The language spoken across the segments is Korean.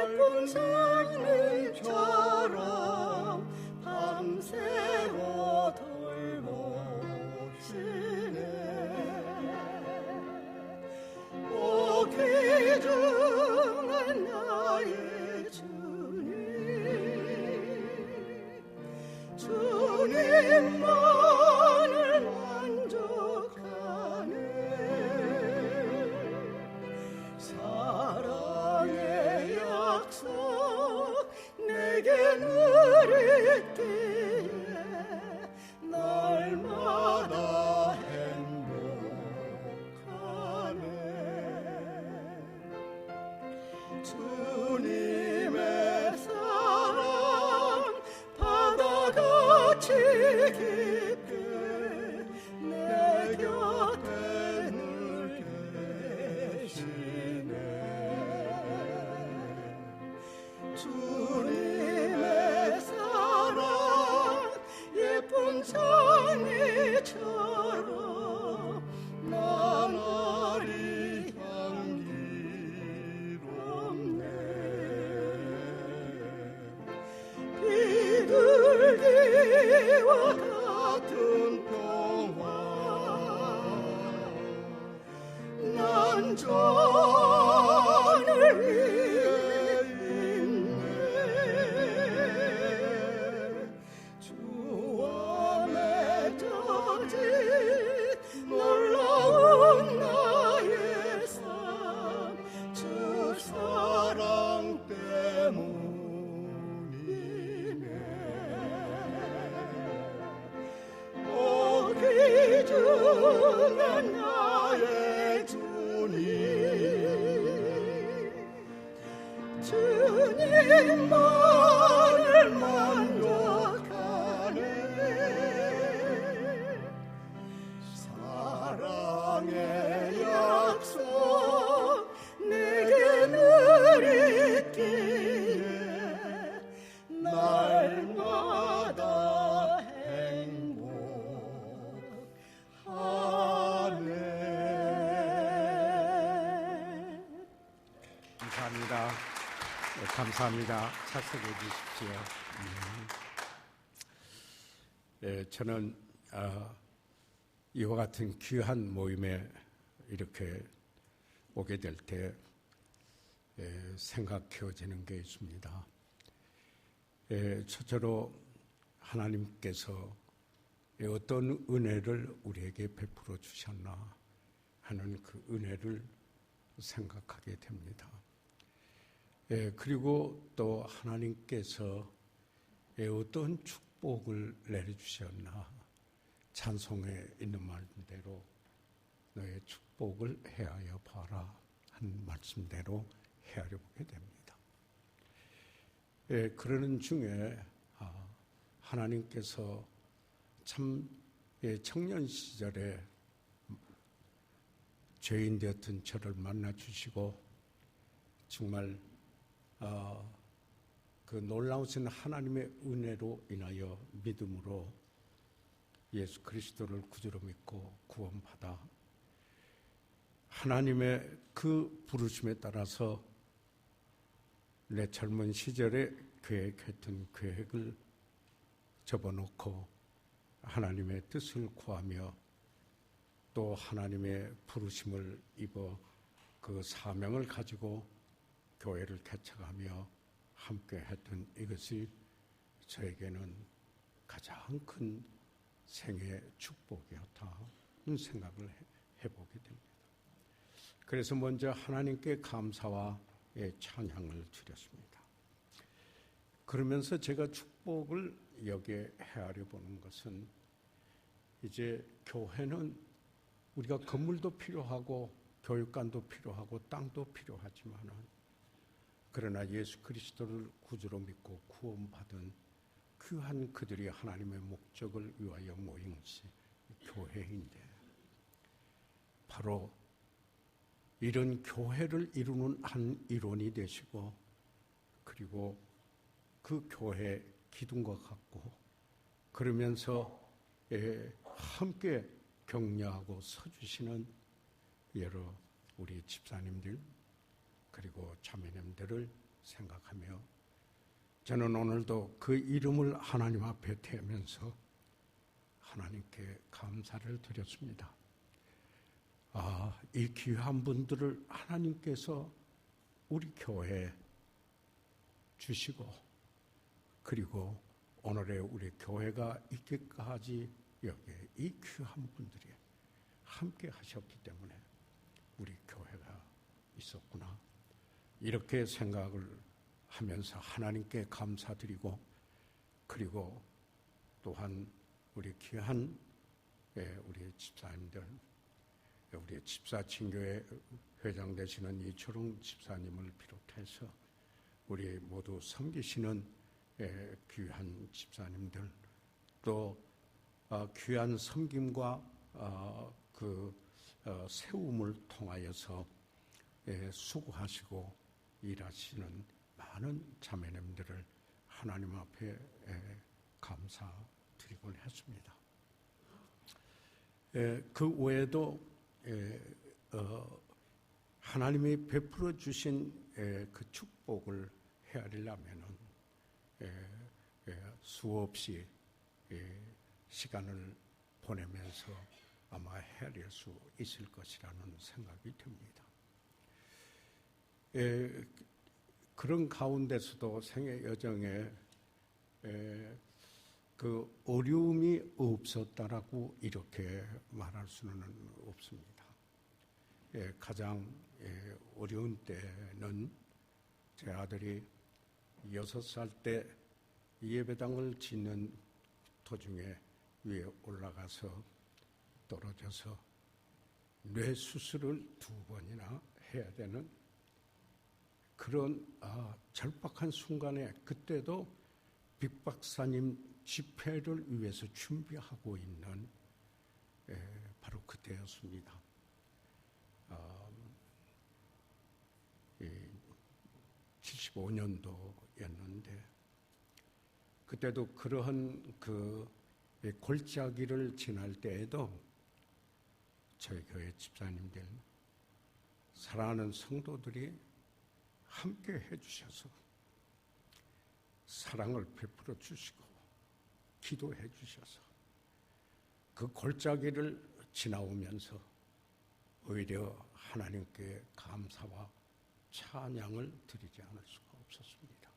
예쁜 성령처럼 밤새워 돌보시네. 오 귀중한 나의 주님, 주님만을 만족하네. 사랑의 약속 내게 누리기에 날마다 행복하네. 주님의 사랑 바다같이 깊게 내 곁에 늘 계시네. 주님의 사랑 예쁜 장미처럼 나날이 향기롭네. 비둘기와 같은 평화 난 전을 위해 있네. 주와 맺어진 놀라운 나의 삶, 주 사랑 때문이네. 오 귀중한 나의 주님, 주님만을 만족하네. 사랑의 약속 내게 누리기에 날마다 행복하네. 감사합니다. 네, 감사합니다. 착석해 주십시오. 네, 저는 이와 같은 귀한 모임에 이렇게 오게 될 때 생각해지는 게 있습니다. 첫째로 하나님께서 어떤 은혜를 우리에게 베풀어 주셨나 하는 그 은혜를 생각하게 됩니다. 그리고 또 하나님께서 어떤 축복을 내려주셨나, 찬송에 있는 말대로 너의 축복을 헤아려 봐라 한 말씀대로 헤아려 보게 됩니다. 그러는 중에 하나님께서 참 청년 시절에 죄인 되었던 저를 만나 주시고 정말 그 놀라우신 하나님의 은혜로 인하여 믿음으로 예수 그리스도를 구주로 믿고 구원받아 하나님의 그 부르심에 따라서 내 젊은 시절에 계획했던 계획을 접어놓고 하나님의 뜻을 구하며 또 하나님의 부르심을 입어 그 사명을 가지고 교회를 개척하며 함께 했던 이것이 저에게는 가장 큰 생애 축복이었다는 생각을 해보게 됩니다. 그래서 먼저 하나님께 감사와 찬양을 드렸습니다. 그러면서 제가 축복을 여기에 헤아려 보는 것은 이제 교회는 우리가 건물도 필요하고 교육관도 필요하고 땅도 필요하지만은 그러나 예수 그리스도를 구주로 믿고 구원받은 귀한 그들이 하나님의 목적을 위하여 모인 것이 교회인데 바로 이런 교회를 이루는 한 일원이 되시고 그리고 그 교회 기둥과 같고 그러면서 함께 격려하고 서주시는 여러 우리 집사님들 그리고 자매님들을 생각하며 저는 오늘도 그 이름을 하나님 앞에 대면서 하나님께 감사를 드렸습니다. 이 귀한 분들을 하나님께서 우리 교회에 주시고 그리고 오늘의 우리 교회가 있기까지 여기에 이 귀한 분들이 함께 하셨기 때문에 우리 교회가 있었구나. 이렇게 생각을 하면서 하나님께 감사드리고 그리고 또한 우리 귀한 우리 집사님들, 우리 집사친교회 회장 되시는 이초롱 집사님을 비롯해서 우리 모두 섬기시는 귀한 집사님들 또 귀한 섬김과 세움을 통하여서 수고하시고 일하시는 많은 자매님들을 하나님 앞에 감사드리곤 했습니다. 그 외에도 하나님이 베풀어 주신 그 축복을 헤아리려면은 수없이 시간을 보내면서 아마 헤아릴 수 있을 것이라는 생각이 듭니다. 그런 가운데서도 생애 여정에 그 어려움이 없었다라고 이렇게 말할 수는 없습니다. 가장 어려운 때는 제 아들이 6살 때 예배당을 짓는 도중에 위에 올라가서 떨어져서 뇌 수술을 2번이나 해야 되는 그런 절박한 순간에 그때도 빅 박사님 집회를 위해서 준비하고 있는 바로 그때였습니다. 75년도였는데 그때도 그러한 그 골짜기를 지날 때에도 저희 교회 집사님들 사랑하는 성도들이 함께 해주셔서 사랑을 베풀어 주시고 기도해 주셔서 그 골짜기를 지나오면서 오히려 하나님께 감사와 찬양을 드리지 않을 수가 없었습니다.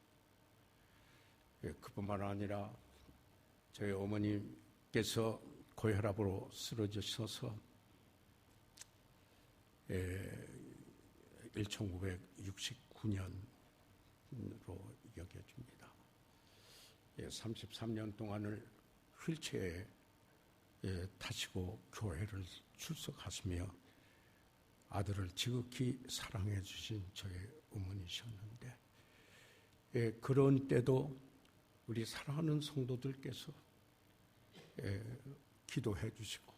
그뿐만 아니라 저희 어머니께서 고혈압으로 쓰러지셔서 1969년으로 여겨집니다. 33년 동안을 휠체어에 타시고 교회를 출석하시며 아들을 지극히 사랑해 주신 저희 어머니셨는데 그런 때도 우리 사랑하는 성도들께서 기도해 주시고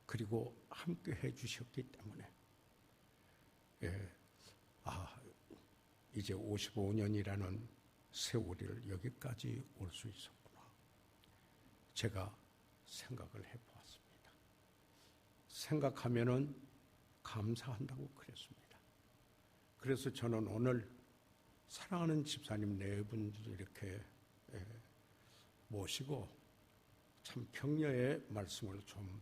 그리고 함께 해 주셨기 때문에 이제 55년이라는 세월을 여기까지 올 수 있었구나. 제가 생각을 해보았습니다. 생각하면은 감사한다고 그랬습니다. 그래서 저는 오늘 사랑하는 집사님 4분들 이렇게 모시고 참 격려의 말씀을 좀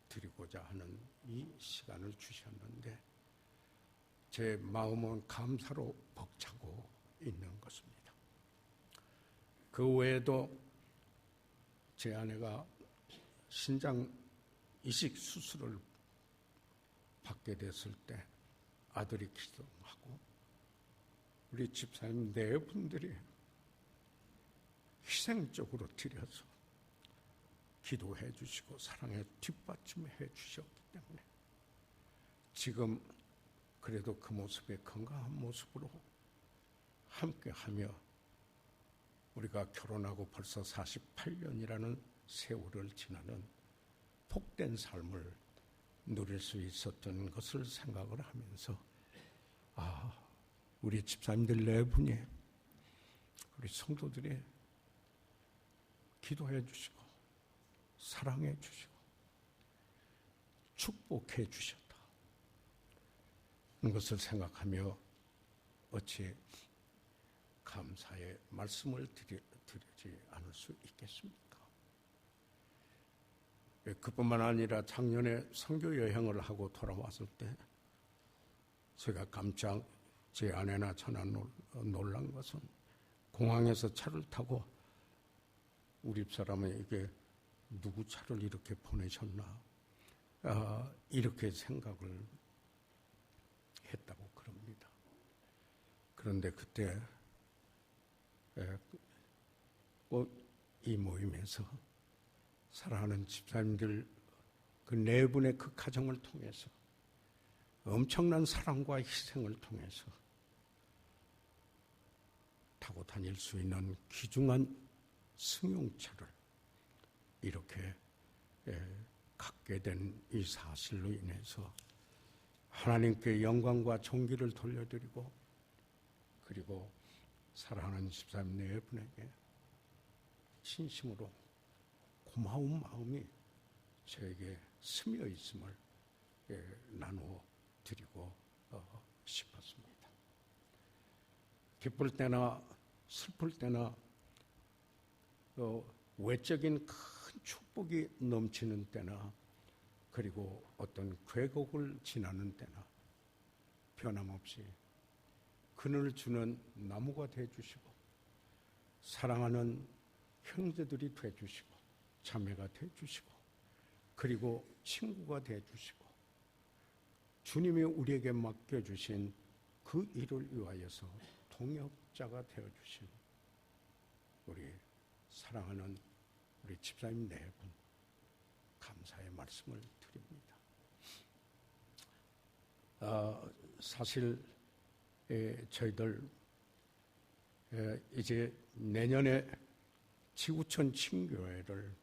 드리고자 하는 이 시간을 주셨는데 제 마음은 감사로 벅차고 있는 것입니다. 그 외에도 제 아내가 신장 이식 수술을 받게 됐을 때 아들이 기도하고 우리 집사님 4분들이 희생적으로 드려서 기도해 주시고 사랑에 뒷받침해 주셨기 때문에 지금 그래도 그 모습에 건강한 모습으로 함께하며 우리가 결혼하고 벌써 48년이라는 세월을 지나는 복된 삶을 누릴 수 있었던 것을 생각을 하면서 우리 집사님들 4분이 우리 성도들이 기도해 주시고 사랑해 주시고 축복해 주셨다. 것을 생각하며 어찌 감사의 말씀을 드리지 않을 수 있겠습니까? 그뿐만 아니라 작년에 선교 여행을 하고 돌아왔을 때 제가 깜짝 제 아내나 저나 놀란 것은 공항에서 차를 타고 우리 집사람에게 누구 차를 이렇게 보내셨나 이렇게 생각을 했다고 그럽니다. 그런데 그때 이 모임에서 사랑하는 집사님들 그 네 분의 그 가정을 통해서 엄청난 사랑과 희생을 통해서 타고 다닐 수 있는 귀중한 승용차를 이렇게 갖게 된 이 사실로 인해서 하나님께 영광과 존귀를 돌려드리고 그리고 사랑하는 집사님 네 분에게 진심으로 고마운 마음이 저에게 스며 있음을 나누어 드리고 싶었습니다. 기쁠 때나 슬플 때나 외적인 큰 축복이 넘치는 때나 그리고 어떤 궤곡을 지나는 때나 변함없이 그늘을 주는 나무가 되어주시고 사랑하는 형제들이 되어주시고 자매가 되어주시고 그리고 친구가 되어주시고 주님이 우리에게 맡겨주신 그 일을 위하여서 동역자가 되어주신 우리 사랑하는 우리 집사님 네 분 감사의 말씀을 드립니다. 사실 저희들 이제 내년에 지구촌 친교회를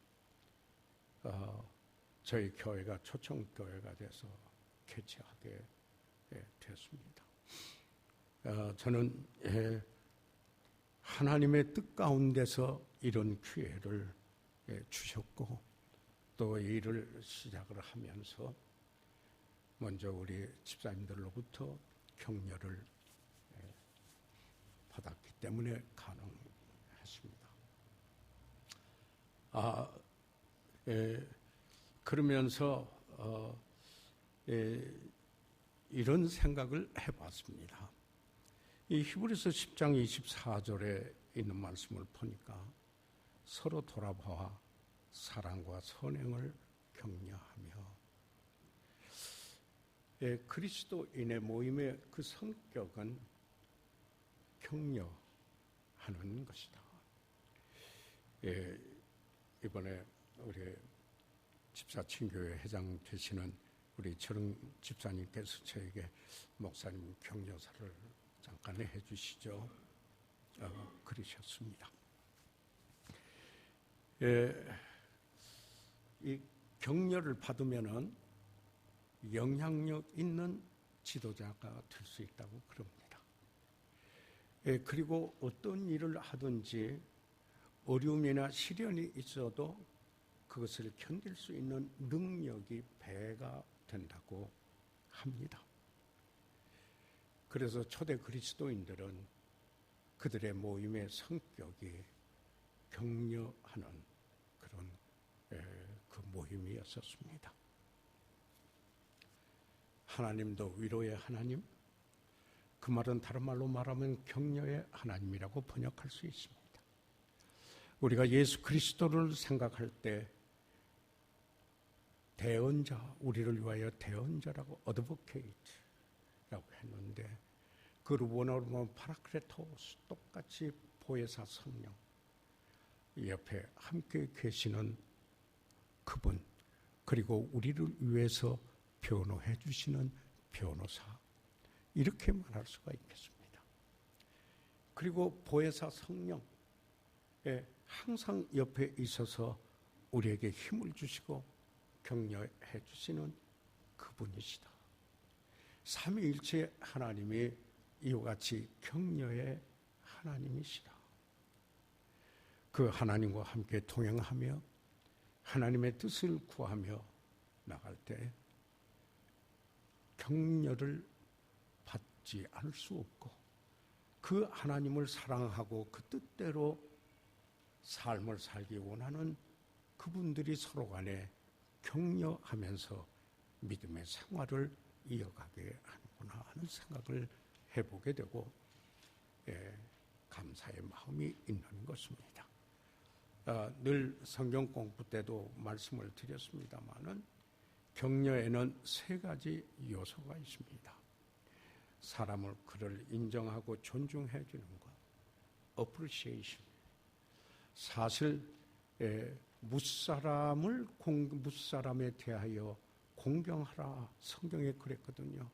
저희 교회가 초청교회가 돼서 개최하게 됐습니다. 저는 하나님의 뜻 가운데서 이런 기회를 주셨고 또 이 일을 시작을 하면서 먼저 우리 집사님들로부터 격려를 받았기 때문에 가능했습니다. 그러면서 이런 생각을 해봤습니다. 이 히브리서 10장 24절에 있는 말씀을 보니까 서로 돌아보아 사랑과 선행을 격려하며 그리스도인의 모임의 그 성격은 격려하는 것이다. 이번에 우리 집사친교회 회장 되시는 우리 철흥 집사님께서 저에게 목사님 격려사를 잠깐 해주시죠. 그러셨습니다. 이 격려를 받으면은 영향력 있는 지도자가 될 수 있다고 그럽니다. 그리고 어떤 일을 하든지 어려움이나 시련이 있어도 그것을 견딜 수 있는 능력이 배가 된다고 합니다. 그래서 초대 그리스도인들은 그들의 모임의 성격이 격려하는 그런 그 모임이었었습니다. 하나님도 위로의 하나님, 그 말은 다른 말로 말하면 격려의 하나님이라고 번역할 수 있습니다. 우리가 예수 그리스도를 생각할 때 대언자, 우리를 위하여 대언자라고 어드보케이트라고 했는데 그 원어로 보면 파라크레토스, 똑같이 보혜사 성령, 옆에 함께 계시는 그분, 그리고 우리를 위해서 변호해 주시는 변호사, 이렇게 말할 수가 있겠습니다. 그리고 보혜사 성령, 항상 옆에 있어서 우리에게 힘을 주시고 격려해 주시는 그분이시다. 삼위일체 하나님이 이와 같이 격려의 하나님이시다. 그 하나님과 함께 동행하며 하나님의 뜻을 구하며 나갈 때 격려를 받지 않을 수 없고 그 하나님을 사랑하고 그 뜻대로 삶을 살기 원하는 그분들이 서로 간에 격려하면서 믿음의 생활을 이어가게 하는구나 하는 생각을 해보게 되고 감사의 마음이 있는 것입니다. 늘 성경 공부 때도 말씀을 드렸습니다마는 격려에는 세 가지 요소가 있습니다. 사람을 그를 인정하고 존중해 주는 것, appreciation. 사실 무사람에 대하여 공경하라 성경에 그랬거든요.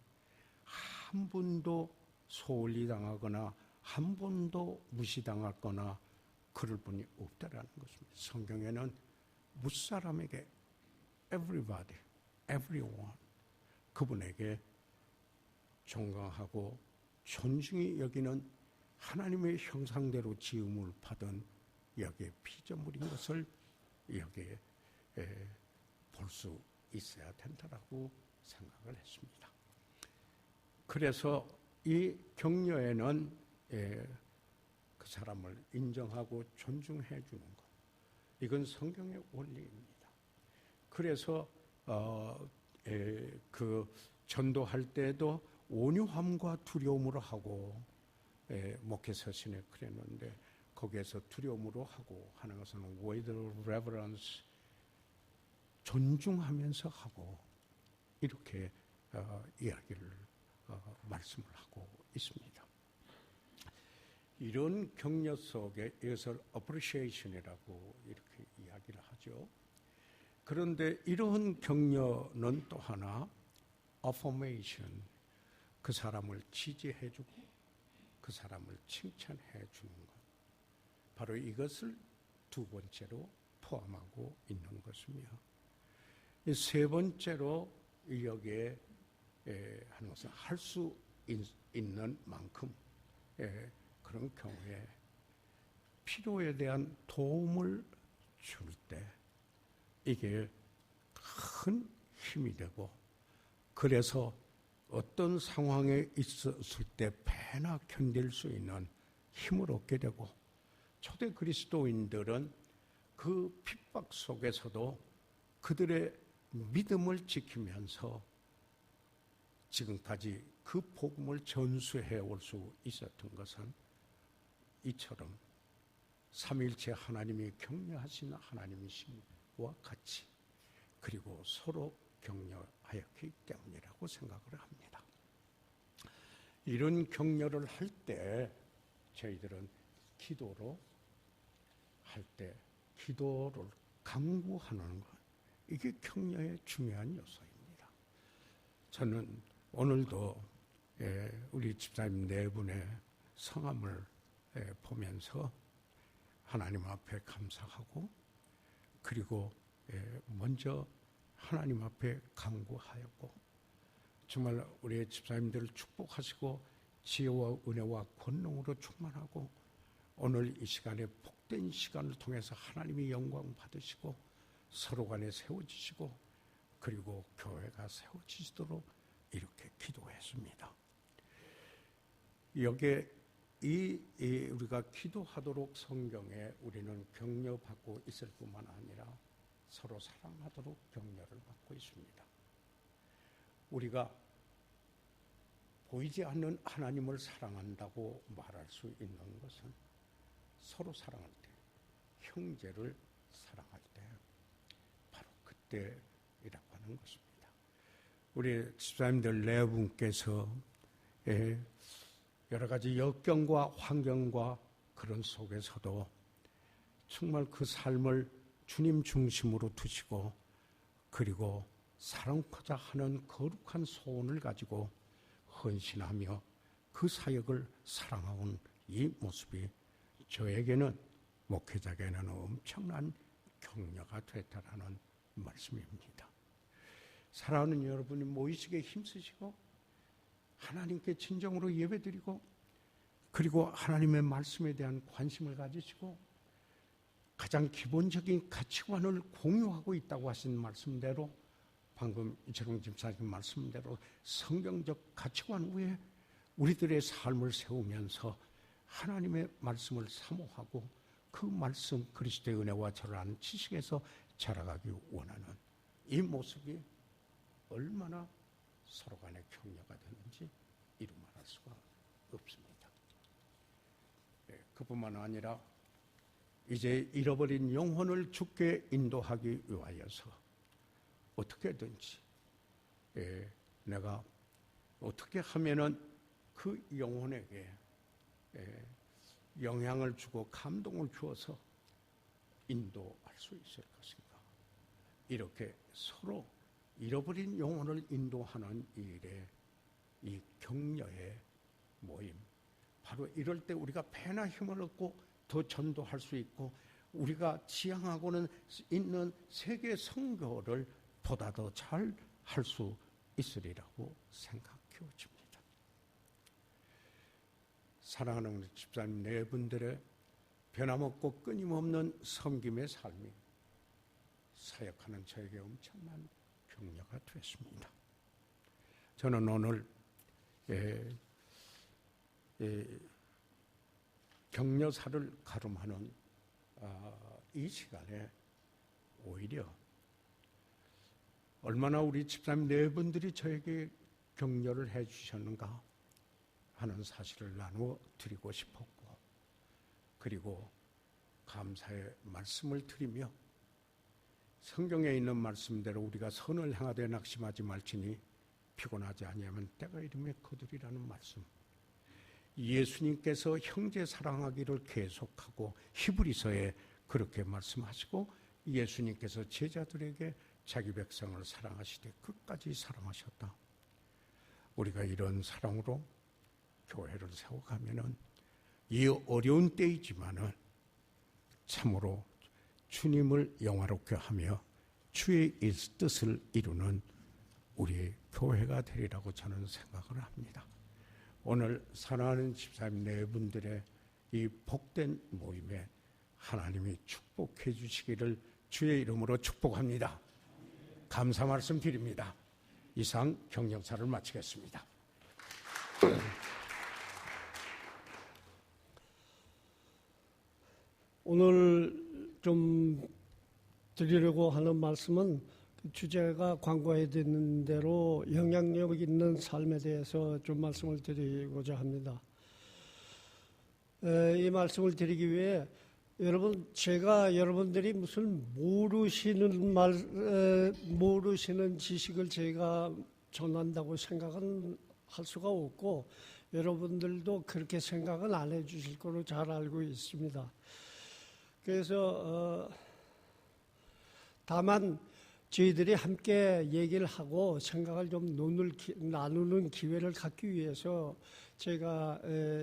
한 번도 소홀히 당하거나 한 번도 무시당하거나 그럴 분이 없다라는 것입니다. 성경에는 무사람에게 everybody, everyone 그분에게 존경하고 존중히 여기는 하나님의 형상대로 지음을 받은 여기에 피조물인 것을 여기에 볼 수 있어야 된다라고 생각을 했습니다. 그래서 이 격려에는 그 사람을 인정하고 존중해 주는 것, 이건 성경의 원리입니다. 그래서 그 전도할 때도 온유함과 두려움으로 하고 목회 서신에 그랬는데 거기에서 두려움으로 하고 하는 것은 with reverence 존중하면서 하고 이렇게 이야기를 말씀을 하고 있습니다. 이런 격려 속에 이것을 appreciation이라고 이렇게 이야기를 하죠. 그런데 이런 격려는 또 하나 affirmation, 그 사람을 지지해주고 그 사람을 칭찬해 주는 것, 바로 이것을 두 번째로 포함하고 있는 것이며, 세 번째로 여기에 하는 것은 할 수 있는 만큼 그런 경우에 필요에 대한 도움을 줄 때 이게 큰 힘이 되고, 그래서 어떤 상황에 있었을 때 배나 견딜 수 있는 힘을 얻게 되고, 초대 그리스도인들은 그 핍박 속에서도 그들의 믿음을 지키면서 지금까지 그 복음을 전수해 올 수 있었던 것은 이처럼 삼위일체 하나님이 격려하신 하나님이신과 같이, 그리고 서로 격려하였기 때문이라고 생각을 합니다. 이런 격려를 할 때 저희들은 기도로 할 때 기도를 강구하는 것, 이게 격려의 중요한 요소입니다. 저는 오늘도 우리 집사님 네 분의 성함을 보면서 하나님 앞에 감사하고, 그리고 먼저 하나님 앞에 간구하였고, 정말 우리 집사님들을 축복하시고 지혜와 은혜와 권능으로 충만하고 오늘 이 시간에 복된 시간을 통해서 하나님이 영광 받으시고 서로 간에 세워지시고 그리고 교회가 세워지시도록 이렇게 기도했습니다. 여기에 우리가 기도하도록 성경에 우리는 격려받고 있을 뿐만 아니라 서로 사랑하도록 격려를 받고 있습니다. 우리가 보이지 않는 하나님을 사랑한다고 말할 수 있는 것은 서로 사랑할 때, 형제를 사랑할 때, 바로 그때이라고 하는 것입니다. 우리 집사님들 네 분께서 여러 가지 역경과 환경과 그런 속에서도 정말 그 삶을 주님 중심으로 두시고, 그리고 사랑하고자 하는 거룩한 소원을 가지고 헌신하며 그 사역을 사랑하는 이 모습이 저에게는, 목회자에게는 엄청난 격려가 됐다라는 말씀입니다. 사랑하는 여러분이 모이시기에 힘쓰시고 하나님께 진정으로 예배드리고, 그리고 하나님의 말씀에 대한 관심을 가지시고 가장 기본적인 가치관을 공유하고 있다고 하신 말씀대로, 방금 이철웅 집사님 말씀대로 성경적 가치관 위에 우리들의 삶을 세우면서 하나님의 말씀을 사모하고 그 말씀 그리스도의 은혜와 저를 아는 지식에서 자라가기 원하는 이 모습이 얼마나 서로 간에 격려가 되는지 이루 말할 수가 없습니다. 그뿐만 아니라 이제 잃어버린 영혼을 주께 인도하기 위하여서 어떻게든지 내가 어떻게 하면은 그 영혼에게 영향을 주고 감동을 주어서 인도할 수 있을 것인가. 이렇게 서로 잃어버린 영혼을 인도하는 일에 이 격려의 모임, 바로 이럴 때 우리가 배나 힘을 얻고 더 전도할 수 있고 우리가 지향하고는 있는 세계 선교를 보다 더 잘 할 수 있으리라고 생각해집니다. 사랑하는 집사님 네 분들의 변함없고 끊임없는 섬김의 삶이 사역하는 저에게 엄청난 격려가 됐습니다. 저는 오늘 격려사를 가름하는 이 시간에 오히려 얼마나 우리 집사님 네 분들이 저에게 격려를 해 주셨는가 하는 사실을 나누어 드리고 싶었고, 그리고 감사의 말씀을 드리며 성경에 있는 말씀대로 우리가 선을 행하되 낙심하지 말지니 피곤하지 아니하면 때가 이르매 거두리라는 말씀, 예수님께서 형제 사랑하기를 계속하고 히브리서에 그렇게 말씀하시고 예수님께서 제자들에게 자기 백성을 사랑하시되 끝까지 사랑하셨다. 우리가 이런 사랑으로 교회를 세워가면은 이 어려운 때이지만은 참으로 주님을 영화롭게 하며 주의 뜻을 이루는 우리의 교회가 되리라고 저는 생각을 합니다. 오늘 사랑하는 집사님 네 분들의 이 복된 모임에 하나님이 축복해 주시기를 주의 이름으로 축복합니다. 감사 말씀 드립니다. 이상 경영사를 마치겠습니다. 오늘 좀 드리려고 하는 말씀은 주제가 광고해 드린 대로 영향력 있는 삶에 대해서 좀 말씀을 드리고자 합니다. 이 말씀을 드리기 위해 제가 여러분들이 무슨 모르시는 지식을 제가 전한다고 생각은 할 수가 없고, 여러분들도 그렇게 생각은 안 해주실 거로 잘 알고 있습니다. 그래서 다만 저희들이 함께 얘기를 하고 생각을 좀 나누는 기회를 갖기 위해서 제가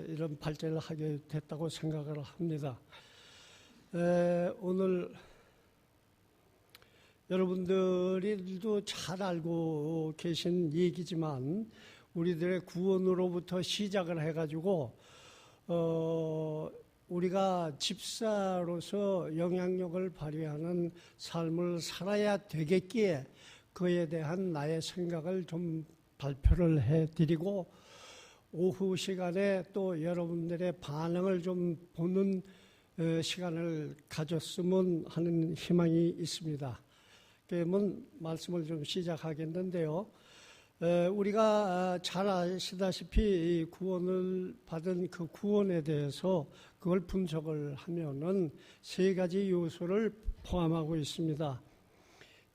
이런 발제를 하게 됐다고 생각을 합니다. 오늘 여러분들도 잘 알고 계신 얘기지만 우리들의 구원으로부터 시작을 해가지고 우리가 집사로서 영향력을 발휘하는 삶을 살아야 되겠기에 그에 대한 나의 생각을 좀 발표를 해드리고 오후 시간에 또 여러분들의 반응을 좀 보는 시간을 가졌으면 하는 희망이 있습니다. 그러면 말씀을 좀 시작하겠는데요. 우리가 잘 아시다시피 구원을 받은 그 구원에 대해서 그걸 분석을 하면은 세 가지 요소를 포함하고 있습니다.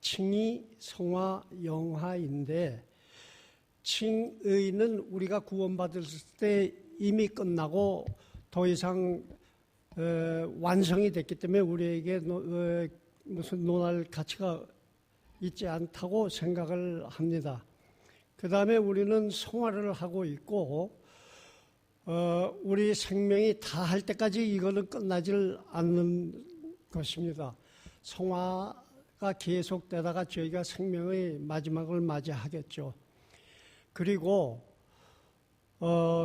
칭의, 성화, 영화인데 칭의는 우리가 구원받을 때 이미 끝나고 더 이상 완성이 됐기 때문에 우리에게 무슨 논할 가치가 있지 않다고 생각을 합니다. 그 다음에 우리는 성화를 하고 있고 우리 생명이 다 할 때까지 이거는 끝나질 않는 것입니다. 성화가 계속되다가 저희가 생명의 마지막을 맞이하겠죠. 그리고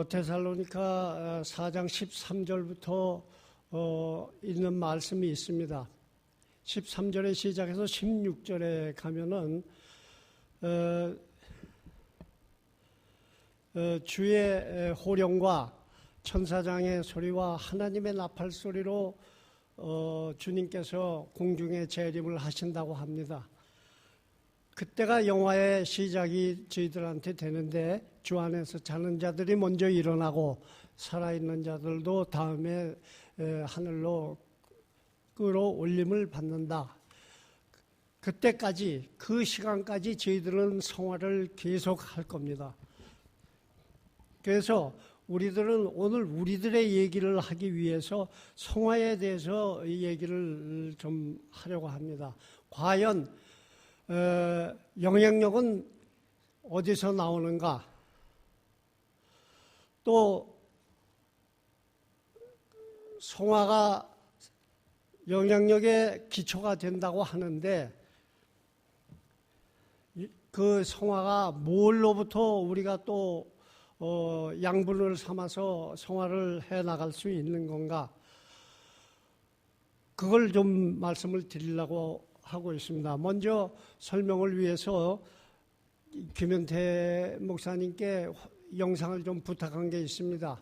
데살로니가 4장 13절부터 있는 말씀이 있습니다. 13절에 시작해서 16절에 가면은 주의 호령과 천사장의 소리와 하나님의 나팔 소리로 주님께서 공중에 재림을 하신다고 합니다. 그때가 영화의 시작이 저희들한테 되는데 주 안에서 자는 자들이 먼저 일어나고 살아있는 자들도 다음에 하늘로 끌어올림을 받는다. 그때까지, 그 시간까지 저희들은 성화를 계속 할 겁니다. 그래서 우리들은 오늘 우리들의 얘기를 하기 위해서 성화에 대해서 얘기를 좀 하려고 합니다. 과연 영향력은 어디서 나오는가? 또 성화가 영향력의 기초가 된다고 하는데 그 성화가 뭘로부터 우리가 또 양분을 삼아서 성화를 해나갈 수 있는 건가? 그걸 좀 말씀을 드리려고 하고 있습니다. 먼저 설명을 위해서 김현태 목사님께 영상을 좀 부탁한 게 있습니다.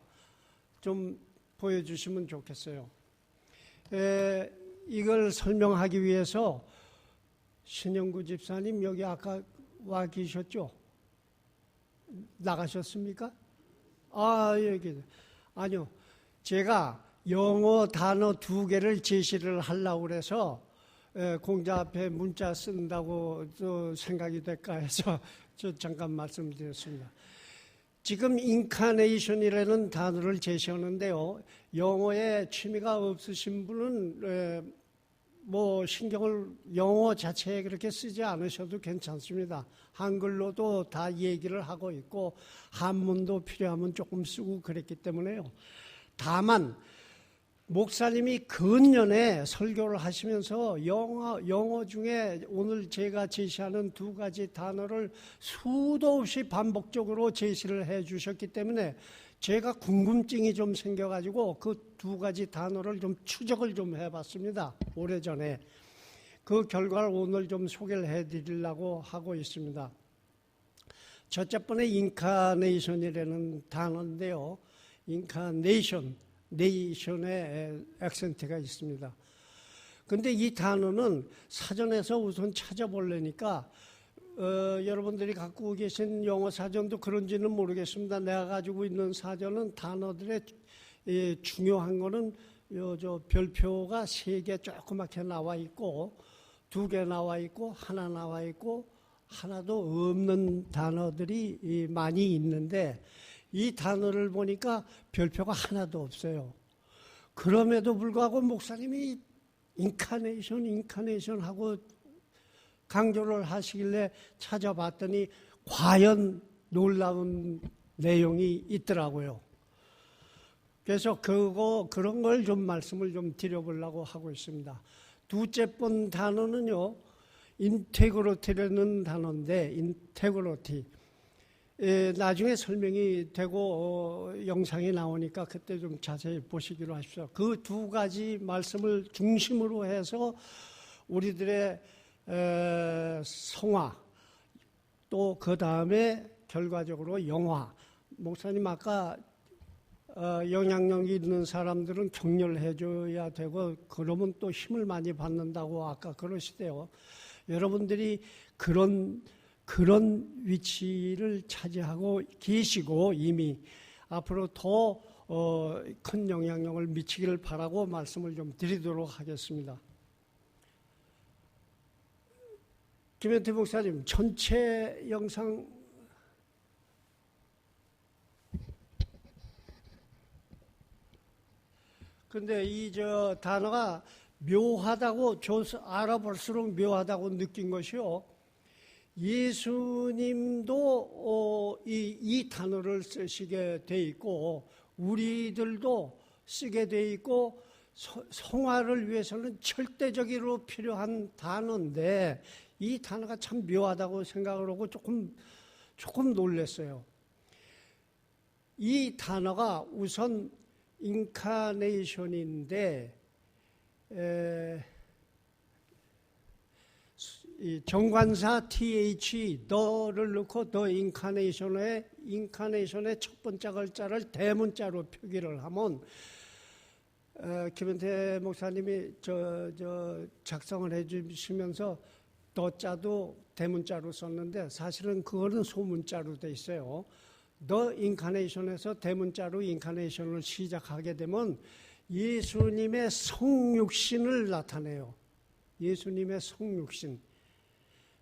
좀 보여주시면 좋겠어요. 이걸 설명하기 위해서 신영구 집사님 여기 아까 와 계셨죠? 나가셨습니까? 여기. 아니요. 제가 영어 단어 2개를 제시를 하려고 그래서 공자 앞에 문자 쓴다고 생각이 될까 해서 저 잠깐 말씀드렸습니다. 지금 인카네이션이라는 단어를 제시하는데요. 영어에 취미가 없으신 분은 신경을 영어 자체에 그렇게 쓰지 않으셔도 괜찮습니다. 한글로도 다 얘기를 하고 있고 한문도 필요하면 조금 쓰고 그랬기 때문에요. 다만 목사님이 근년에 설교를 하시면서 영어 중에 오늘 제가 제시하는 2가지 단어를 수도 없이 반복적으로 제시를 해 주셨기 때문에 제가 궁금증이 좀 생겨가지고 그 2가지 단어를 좀 추적을 좀 해봤습니다. 오래전에. 그 결과를 오늘 좀 소개를 해드리려고 하고 있습니다. 첫째 번에 인카네이션이라는 단어인데요. 인카네이션. 네이션의 액센트가 있습니다. 근데 이 단어는 사전에서 우선 찾아보려니까 여러분들이 갖고 계신 영어 사전도 그런지는 모르겠습니다. 내가 가지고 있는 사전은 단어들의 중요한 거는 저 별표가 3개 조그맣게 나와 있고 2개 나와 있고 하나 나와 있고 하나도 없는 단어들이 많이 있는데 이 단어를 보니까 별표가 하나도 없어요. 그럼에도 불구하고 목사님이 인카네이션 하고 강조를 하시길래 찾아봤더니 과연 놀라운 내용이 있더라고요. 그래서 그런 걸 좀 말씀을 좀 드려보려고 하고 있습니다. 두째 번 단어는요, 인테그로티라는 단어인데, 인테그로티. 나중에 설명이 되고 영상이 나오니까 그때 좀 자세히 보시기로 하십시오. 그 2가지 말씀을 중심으로 해서 우리들의 성화 또 그 다음에 결과적으로 영화. 목사님 아까 영향력이 있는 사람들은 격려를 해줘야 되고 그러면 또 힘을 많이 받는다고 아까 그러시대요. 여러분들이 그런 위치를 차지하고 계시고 이미 앞으로 더 큰 영향력을 미치기를 바라고 말씀을 좀 드리도록 하겠습니다. 김현태 목사님, 전체 영상 근데 이 단어가 묘하다고 알아볼수록 묘하다고 느낀 것이요. 예수님도 이 단어를 쓰시게 돼 있고 우리들도 쓰게 돼 있고 성화를 위해서는 절대적으로 필요한 단어인데 이 단어가 참 묘하다고 생각을 하고 조금 놀랐어요. 이 단어가 우선 인카네이션인데 이 정관사 TH 더를 넣고 더 인카네이션의 첫 번째 글자를 대문자로 표기를 하면 김현태 목사님이 작성을 해주시면서 더자도 대문자로 썼는데 사실은 그거는 소문자로 돼 있어요. 더 인카네이션에서 대문자로 인카네이션을 시작하게 되면 예수님의 성육신을 나타내요. 예수님의 성육신.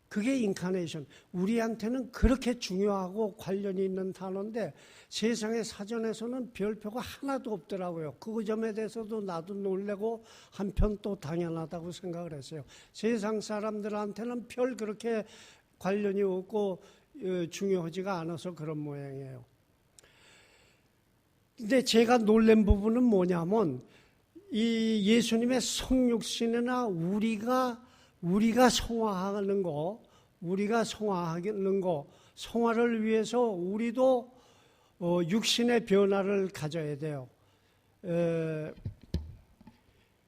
그게 인카네이션. 우리한테는 그렇게 중요하고 관련이 있는 단어인데 세상의 사전에서는 별표가 하나도 없더라고요. 그 점에 대해서도 나도 놀래고 한편 또 당연하다고 생각을 했어요. 세상 사람들한테는 별 그렇게 관련이 없고 중요하지가 않아서 그런 모양이에요. 근데 제가 놀란 부분은 뭐냐면 이 예수님의 성육신이나 우리가 성화하는 거, 성화를 위해서 우리도 육신의 변화를 가져야 돼요.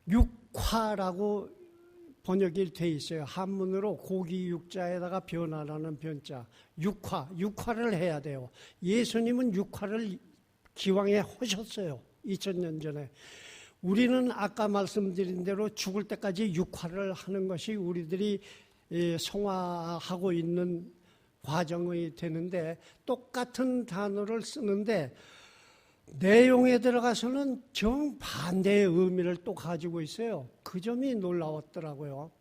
육화라고 번역이 돼 있어요. 한문으로 고기 육자에다가 변화라는 변자. 육화를 해야 돼요. 예수님은 육화를 기왕에 하셨어요. 2000년 전에. 우리는 아까 말씀드린 대로 죽을 때까지 육화를 하는 것이 우리들이 성화하고 있는 과정이 되는데 똑같은 단어를 쓰는데 내용에 들어가서는 정반대의 의미를 또 가지고 있어요. 그 점이 놀라웠더라고요.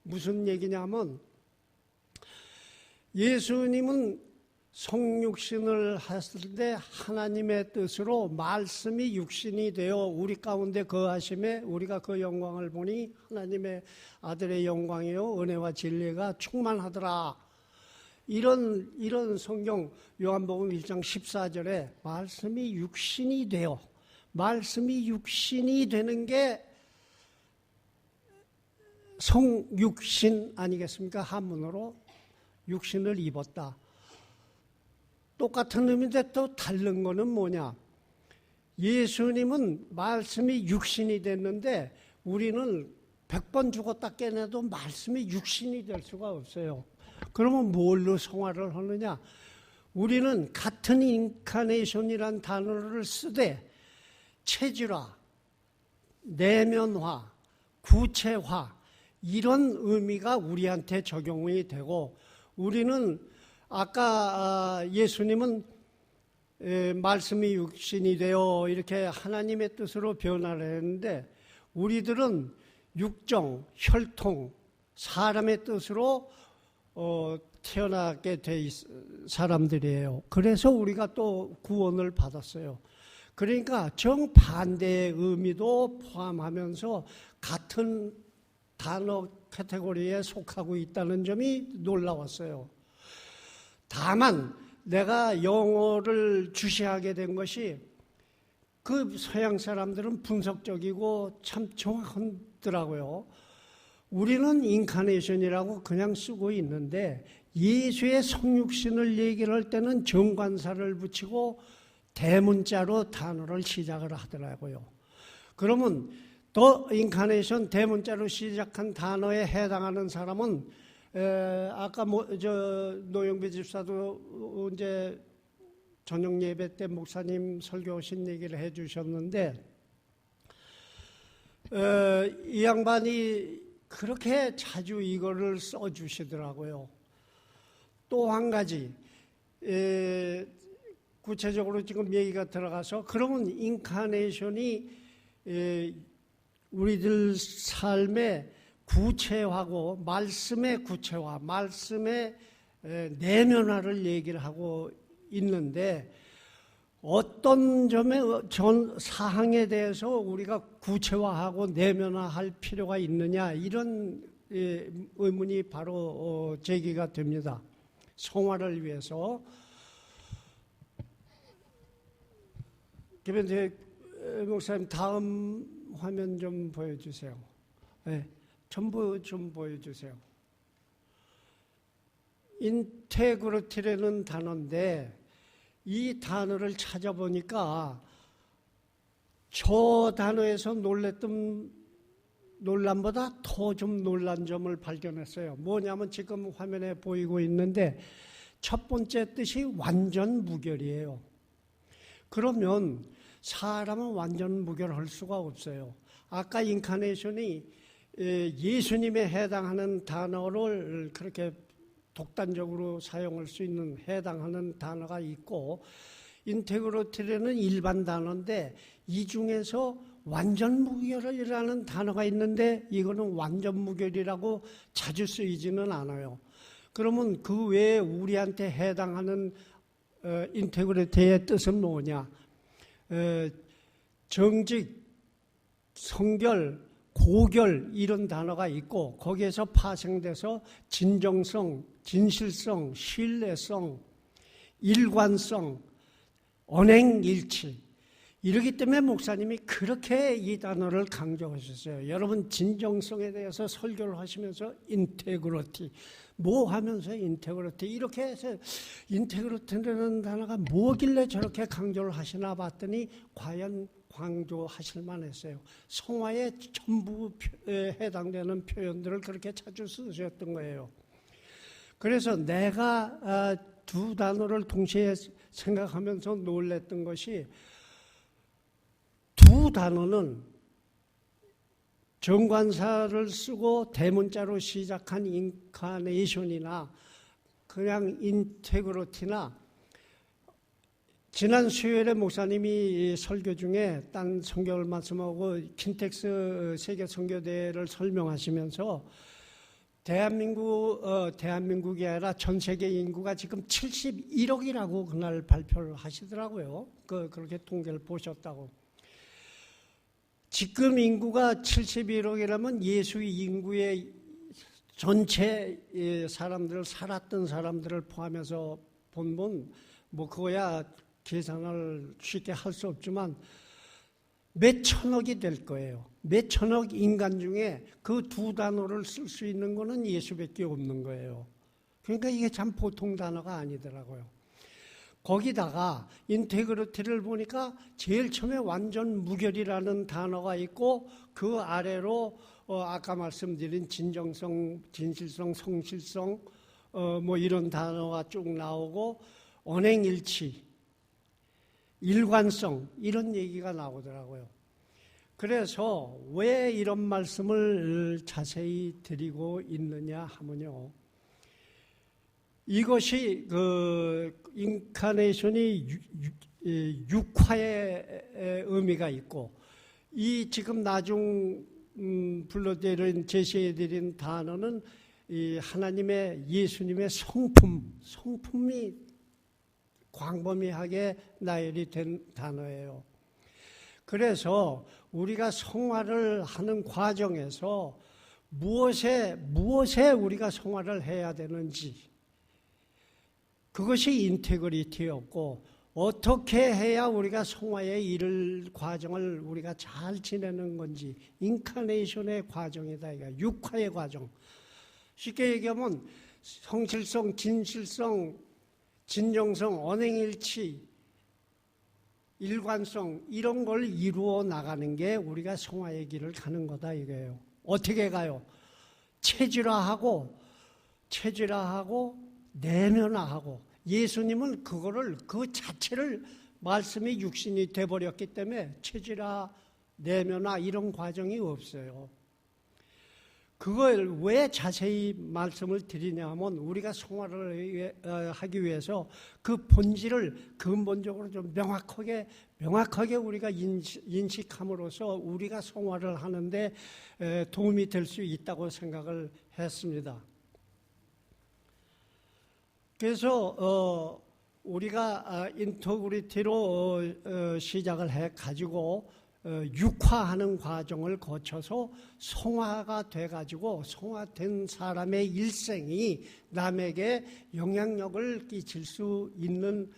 무슨 얘기냐면 예수님은 성육신을 했을 때 하나님의 뜻으로 말씀이 육신이 되어 우리 가운데 거하심에 우리가 그 영광을 보니 하나님의 아들의 영광이요 은혜와 진리가 충만하더라. 이런 성경 요한복음 1장 14절에 말씀이 육신이 되는 게 성육신 아니겠습니까? 한문으로 육신을 입었다. 똑같은 의미인데 또 다른 거는 뭐냐? 예수님은 말씀이 육신이 됐는데 우리는 100번 죽었다 깨내도 말씀이 육신이 될 수가 없어요. 그러면 뭘로 성화를 하느냐? 우리는 같은 인카네이션이란 단어를 쓰되 체질화, 내면화, 구체화 이런 의미가 우리한테 적용이 되고 우리는 아까 예수님은 말씀이 육신이 되어 이렇게 하나님의 뜻으로 변화를 했는데 우리들은 육정, 혈통, 사람의 뜻으로 태어나게 된 사람들이에요. 그래서 우리가 또 구원을 받았어요. 그러니까 정반대의 의미도 포함하면서 같은 단어 카테고리에 속하고 있다는 점이 놀라웠어요. 다만 내가 영어를 주시하게 된 것이 그 서양 사람들은 분석적이고 참 정확하더라고요. 우리는 인카네이션이라고 그냥 쓰고 있는데 예수의 성육신을 얘기를 할 때는 정관사를 붙이고 대문자로 단어를 시작을 하더라고요. 그러면 더 인카네이션 대문자로 시작한 단어에 해당하는 사람은 아까 노영배 집사도 이제 저녁 예배 때 목사님 설교하신 얘기를 해주셨는데 이 양반이 그렇게 자주 이거를 써주시더라고요. 또 한 가지 구체적으로 지금 얘기가 들어가서 그러면 인카네이션이 우리들 삶의 구체화고 말씀의 구체화, 말씀의 내면화를 얘기를 하고 있는데 어떤 점에 전 사항에 대해서 우리가 구체화하고 내면화할 필요가 있느냐 이런 의문이 바로 제기가 됩니다. 성화를 위해서. 김현태 목사님 다음 화면 좀 보여주세요. 네, 전부 좀 보여주세요. 인테그리티라는 단어인데 이 단어를 찾아보니까 저 단어에서 놀랬던 논란보다 더 좀 놀란 점을 발견했어요. 뭐냐면 지금 화면에 보이고 있는데 첫 번째 뜻이 완전 무결이에요. 그러면 사람은 완전 무결할 수가 없어요. 아까 인카네이션이 예수님에 해당하는 단어를 그렇게 독단적으로 사용할 수 있는 해당하는 단어가 있고 인테그로티는 일반 단어인데 이 중에서 완전 무결이라는 단어가 있는데 이거는 완전 무결이라고 자주 쓰이지는 않아요. 그러면 그 외에 우리한테 해당하는 인테그리티의 뜻은 뭐냐? 정직, 성결, 고결 이런 단어가 있고 거기에서 파생돼서 진정성, 진실성, 신뢰성, 일관성, 언행일치 이러기 때문에 목사님이 그렇게 이 단어를 강조하셨어요. 여러분 진정성에 대해서 설교를 하시면서 인테그리티 뭐 하면서 인테그리티 이렇게 해서 인테그리티라는 단어가 뭐길래 저렇게 강조를 하시나 봤더니 과연 강조하실 만했어요. 성화에 전부 해당되는 표현들을 그렇게 자주 쓰셨던 거예요. 그래서 내가 두 단어를 동시에 생각하면서 놀랬던 것이 두 단어는 정관사를 쓰고 대문자로 시작한 인카네이션이나 그냥 인테그리티나 지난 수요일에 목사님이 설교 중에 딴 성경을 말씀하고 킨텍스 세계 선교대회를 설명하시면서 대한민국이 아니라 전 세계 인구가 지금 71억이라고 그날 발표를 하시더라고요. 그렇게 통계를 보셨다고. 지금 인구가 71억이라면 예수 인구의 전체 사람들을 살았던 사람들을 포함해서 보면 뭐 그거야 계산을 쉽게 할 수 없지만 몇 천억이 될 거예요. 몇 천억 인간 중에 그 두 단어를 쓸 수 있는 거는 예수밖에 없는 거예요. 그러니까 이게 참 보통 단어가 아니더라고요. 거기다가 인테그리티를 보니까 제일 처음에 완전 무결이라는 단어가 있고 그 아래로 아까 말씀드린 진정성, 진실성, 성실성 뭐 이런 단어가 쭉 나오고 언행일치, 일관성 이런 얘기가 나오더라고요. 그래서 왜 이런 말씀을 자세히 드리고 있느냐 하면요. 이것이 그 인카네이션이 육화의 의미가 있고 이 지금 나중 불러드린 제시해드린 단어는 이 하나님의 예수님의 성품이 광범위하게 나열이 된 단어예요. 그래서 우리가 성화를 하는 과정에서 무엇에 우리가 성화를 해야 되는지 그것이 인테그리티였고 어떻게 해야 우리가 성화에 이를 과정을 우리가 잘 지내는 건지 인카네이션의 과정이다. 이거 육화의 과정. 쉽게 얘기하면 성실성, 진실성, 진정성, 언행일치, 일관성 이런 걸 이루어 나가는 게 우리가 성화의 길을 가는 거다 이거예요. 어떻게 가요? 체질화하고 내면화하고 예수님은 그거를 그 자체를 말씀이 육신이 돼버렸기 때문에 체질화, 내면화 이런 과정이 없어요. 그걸 왜 자세히 말씀을 드리냐 하면 우리가 성화를 하기 위해서 그 본질을 근본적으로 좀 명확하게 우리가 인식함으로써 우리가 성화를 하는데 도움이 될 수 있다고 생각을 했습니다. 그래서 우리가 인테그리티로 시작을 해가지고 육화하는 과정을 거쳐서 성화가 돼가지고 성화된 사람의 일생이 남에게 영향력을 끼칠 수 있는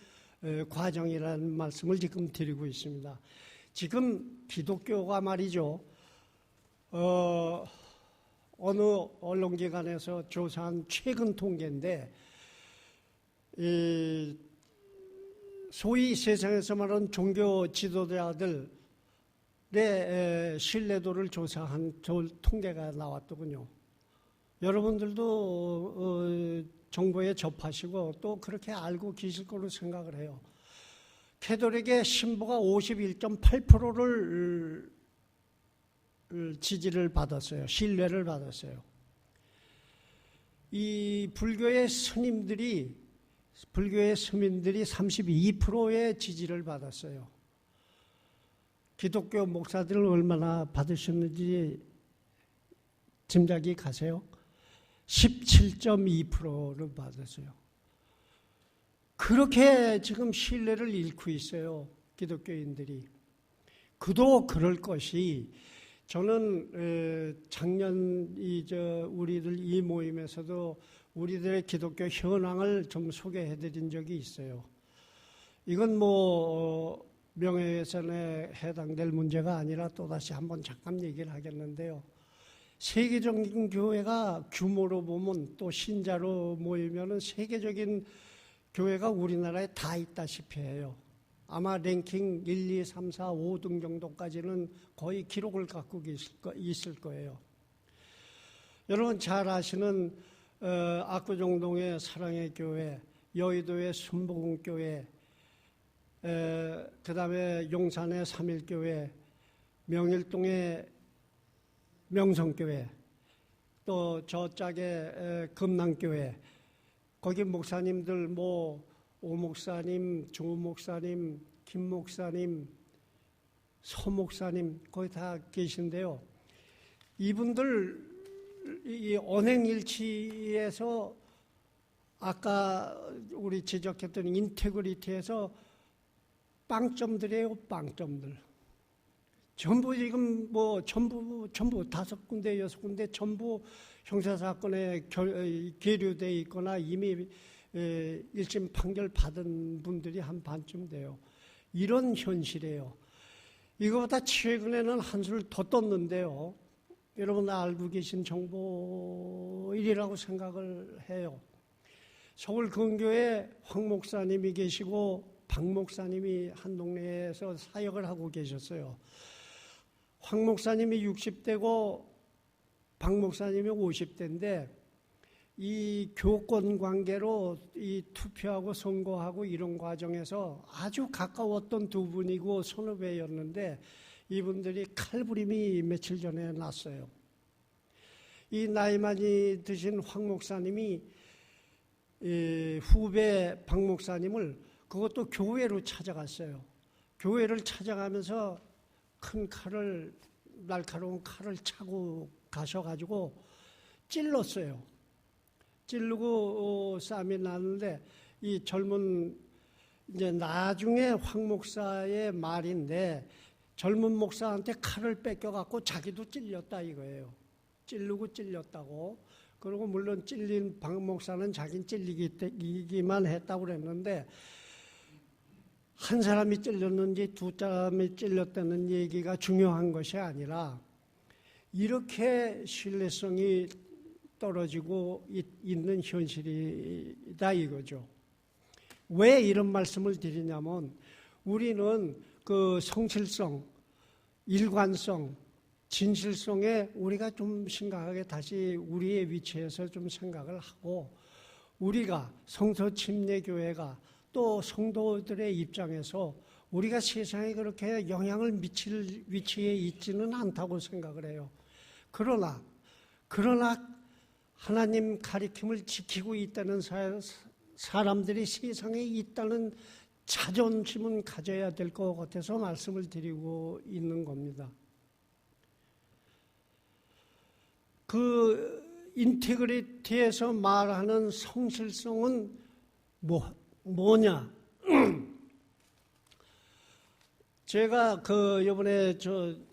과정이라는 말씀을 지금 드리고 있습니다. 지금 기독교가 말이죠. 어느 언론기관에서 조사한 최근 통계인데 소위 세상에서 말하는 종교 지도자들 신뢰도를 조사한 통계가 나왔더군요. 여러분들도 정보에 접하시고 또 그렇게 알고 계실 거로 생각을 해요. 캐톨릭의 신부가 51.8%를 지지를 받았어요. 신뢰를 받았어요. 이 불교의 스님들이 32%의 지지를 받았어요. 기독교 목사들은 얼마나 받으셨는지 짐작이 가세요? 17.2%를 받았어요. 그렇게 지금 신뢰를 잃고 있어요. 기독교인들이. 그도 그럴 것이, 저는 작년 우리들 이 모임에서도 우리들의 기독교 현황을 좀 소개해드린 적이 있어요. 이건 명예훼손에 해당될 문제가 아니라 또다시 한번 잠깐 얘기를 하겠는데요. 세계적인 교회가 규모로 보면 또 신자로 모이면은 세계적인 교회가 우리나라에 다 있다시피 해요. 아마 랭킹 1, 2, 3, 4, 5등 정도까지는 거의 기록을 갖고 있을 거예요. 여러분 잘 아시는 압구정동의 사랑의 교회, 여의도의 순복음교회, 그 다음에 용산의 삼일교회, 명일동의 명성교회, 또 저짝의 금남교회, 거기 목사님들 오 목사님, 조 목사님, 김 목사님, 서 목사님 거기 다 계신데요. 이분들 이 언행일치에서 아까 우리 지적했던 인테그리티에서 빵점들이에요. 빵점들. 전부 지금 전부 5군데, 6군데 전부 형사사건에 계류되어 있거나 이미 1심 판결 받은 분들이 한 반쯤 돼요. 이런 현실이에요. 이거보다 최근에는 한술 더 떴는데요. 여러분 알고 계신 정보일이라고 생각을 해요. 서울 근교에 황 목사님이 계시고 박 목사님이 한 동네에서 사역을 하고 계셨어요. 황 목사님이 60대고 박 목사님이 50대인데 이 교권 관계로 이 투표하고 선거하고 이런 과정에서 아주 가까웠던 두 분이고 선후배였는데 이분들이 칼부림이 며칠 전에 났어요. 이 나이 많이 드신 황 목사님이 후배 박 목사님을 그것도 교회로 찾아갔어요. 교회를 찾아가면서 큰 칼을, 날카로운 칼을 차고 가셔가지고 찔렀어요. 찌르고 싸움이 났는데 이 젊은 이제 나중에 황 목사의 말인데 젊은 목사한테 칼을 뺏겨갖고 자기도 찔렸다 이거예요. 찌르고 찔렸다고. 그리고 물론 찔린 박 목사는 자기는 찔리기만 했다고 그랬는데 한 사람이 찔렸는지 두 사람이 찔렸다는 얘기가 중요한 것이 아니라 이렇게 신뢰성이 떨어지고 있는 현실이다 이거죠. 왜 이런 말씀을 드리냐면 우리는 그 성실성, 일관성, 진실성에 우리가 좀 심각하게 다시 우리의 위치에서 좀 생각을 하고 우리가 성서 침례교회가 또 성도들의 입장에서 우리가 세상에 그렇게 영향을 미칠 위치에 있지는 않다고 생각을 해요. 그러나 하나님 가리킴을 지키고 있다는 사람들이 세상에 있다는 자존심은 가져야 될 것 같아서 말씀을 드리고 있는 겁니다. 그 인테그리티에서 말하는 성실성은 뭐냐? 제가 이번에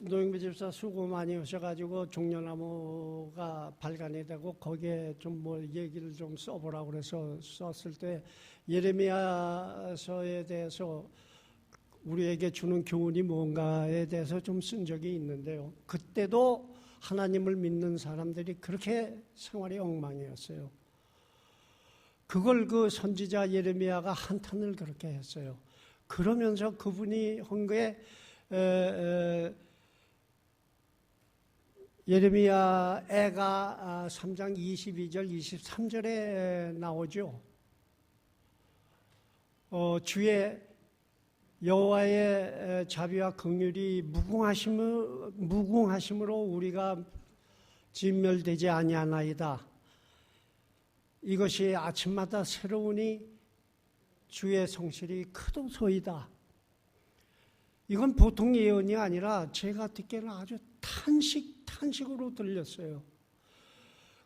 노영배 집사 수고 많이 하셔가지고 종려나무가 발간이 되고 거기에 좀 얘기를 좀 써보라고 그래서 썼을 때 예레미야서에 대해서 우리에게 주는 교훈이 뭔가에 대해서 좀 쓴 적이 있는데요. 그때도 하나님을 믿는 사람들이 그렇게 생활이 엉망이었어요. 그걸 그 선지자 예레미야가 한탄을 그렇게 했어요. 그러면서 그분이 한 거에 예레미야 애가 3장 22절 23절에 나오죠. 주의 여호와의 자비와 긍휼이 무궁하심으로 우리가 진멸되지 아니하나이다. 이것이 아침마다 새로우니 주의 성실이 크도소이다. 이건 보통 예언이 아니라 제가 듣기에는 아주 탄식으로 들렸어요.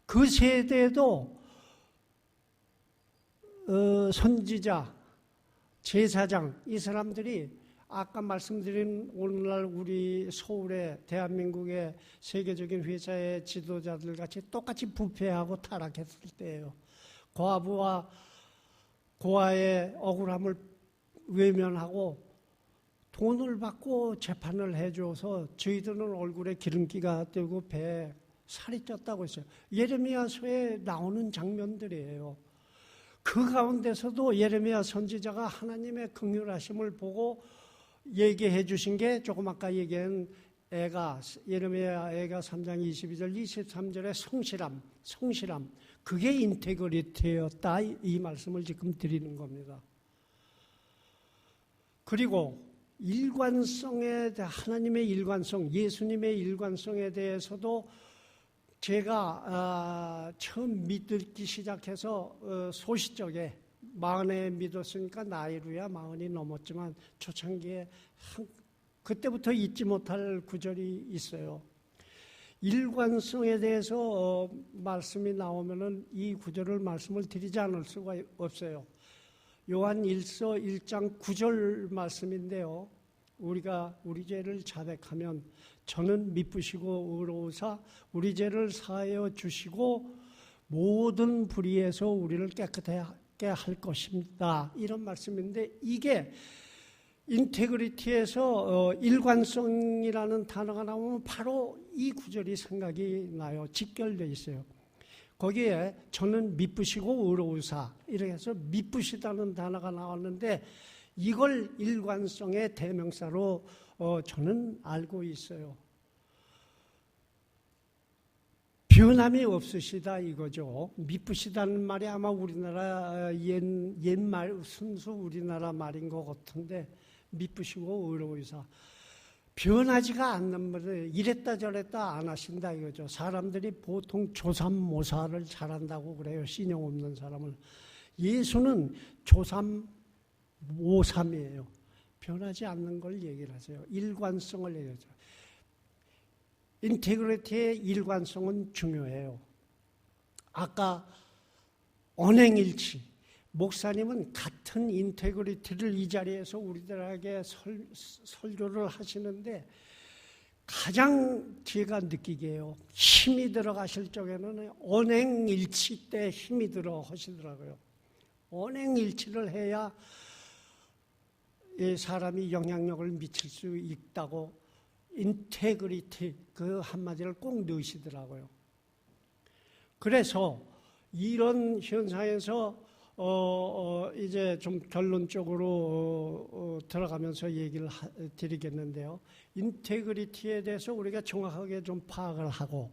그 세대도 선지자, 제사장, 이 사람들이 아까 말씀드린 오늘날 우리 서울의 대한민국의 세계적인 회사의 지도자들 같이 똑같이 부패하고 타락했을 때예요. 과부와 고아의 억울함을 외면하고 돈을 받고 재판을 해줘서 저희들은 얼굴에 기름기가 뜨고 배에 살이 쪘다고 했어요. 예레미야서에 나오는 장면들이에요. 그 가운데서도 예레미야 선지자가 하나님의 긍휼하심을 보고 얘기해 주신 게 조금 아까 얘기한 예레미야 애가 3장 22절 23절의 성실함 그게 인테그리티였다, 이 말씀을 지금 드리는 겁니다. 그리고 하나님의 일관성, 예수님의 일관성에 대해서도 제가 처음 믿기 시작해서 소시적에 40에 믿었으니까 나이로야 40이 넘었지만 초창기에 그때부터 잊지 못할 구절이 있어요. 일관성에 대해서 말씀이 나오면은 이 구절을 말씀을 드리지 않을 수가 없어요. 요한 1서 1장 9절 말씀인데요. 우리가 우리 죄를 자백하면 저는 미쁘시고 의로우사 우리 죄를 사하여 주시고 모든 불의에서 우리를 깨끗하게 할 것입니다. 이런 말씀인데 이게 인테그리티에서 일관성이라는 단어가 나오면 바로 이 구절이 생각이 나요. 직결되어 있어요. 거기에 저는 미쁘시고 의로우사 이렇게 해서 미쁘시다는 단어가 나왔는데 이걸 일관성의 대명사로 저는 알고 있어요. 변함이 없으시다 이거죠. 미쁘시다는 말이 아마 우리나라 옛말 순수 우리나라 말인 것 같은데 미쁘시고 의로우사 변하지가 않는 말을 이랬다 저랬다 안 하신다 이거죠. 사람들이 보통 조삼모사를 잘한다고 그래요. 신용 없는 사람을. 예수는 조삼모삼이에요. 변하지 않는 걸 얘기를 하세요. 일관성을 얘기하죠. 인테그리티의 일관성은 중요해요. 아까 언행일치, 목사님은 같은 인테그리티를 이 자리에서 우리들에게 설교를 하시는데 가장 제가 느끼게요. 힘이 들어가실 적에는 언행일치 때 힘이 들어 하시더라고요. 언행일치를 해야 사람이 영향력을 미칠 수 있다고 인테그리티 그 한마디를 꼭 넣으시더라고요. 그래서 이런 현상에서 이제 좀 결론적으로 들어가면서 얘기를 드리겠는데요. 인테그리티에 대해서 우리가 정확하게 좀 파악을 하고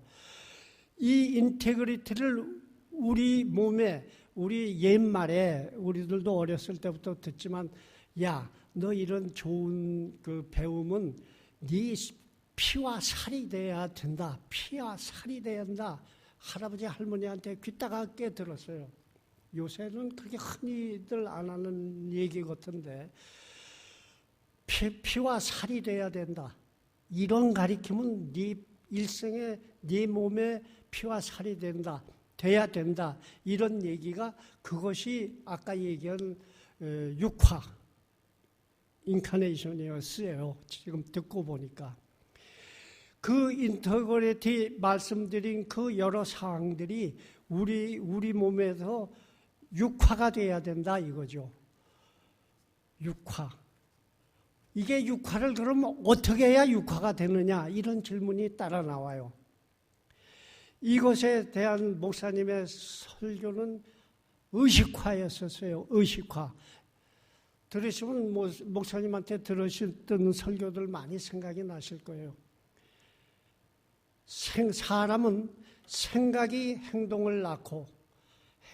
이 인테그리티를 우리 몸에 우리 옛말에 우리들도 어렸을 때부터 듣지만 야, 너 이런 좋은 그 배움은 네 피와 살이 돼야 된다. 피와 살이 돼야 된다. 할아버지 할머니한테 귀따갑게 들었어요. 요새는 그렇게 흔히들 안 하는 얘기 같은데 피와 살이 돼야 된다. 이런 가리킴은 네 일생에 네 몸에 피와 살이 돼야 된다. 이런 얘기가 그것이 아까 얘기한 육화 인카네이션이었어요. 지금 듣고 보니까. 그 인테그리티 말씀드린 그 여러 사항들이 우리 몸에서 육화가 돼야 된다 이거죠. 육화. 이게 육화를 그러면 어떻게 해야 육화가 되느냐 이런 질문이 따라 나와요. 이것에 대한 목사님의 설교는 의식화였었어요. 의식화. 들으시면 목사님한테 들으셨던 설교들 많이 생각이 나실 거예요. 사람은 생각이 행동을 낳고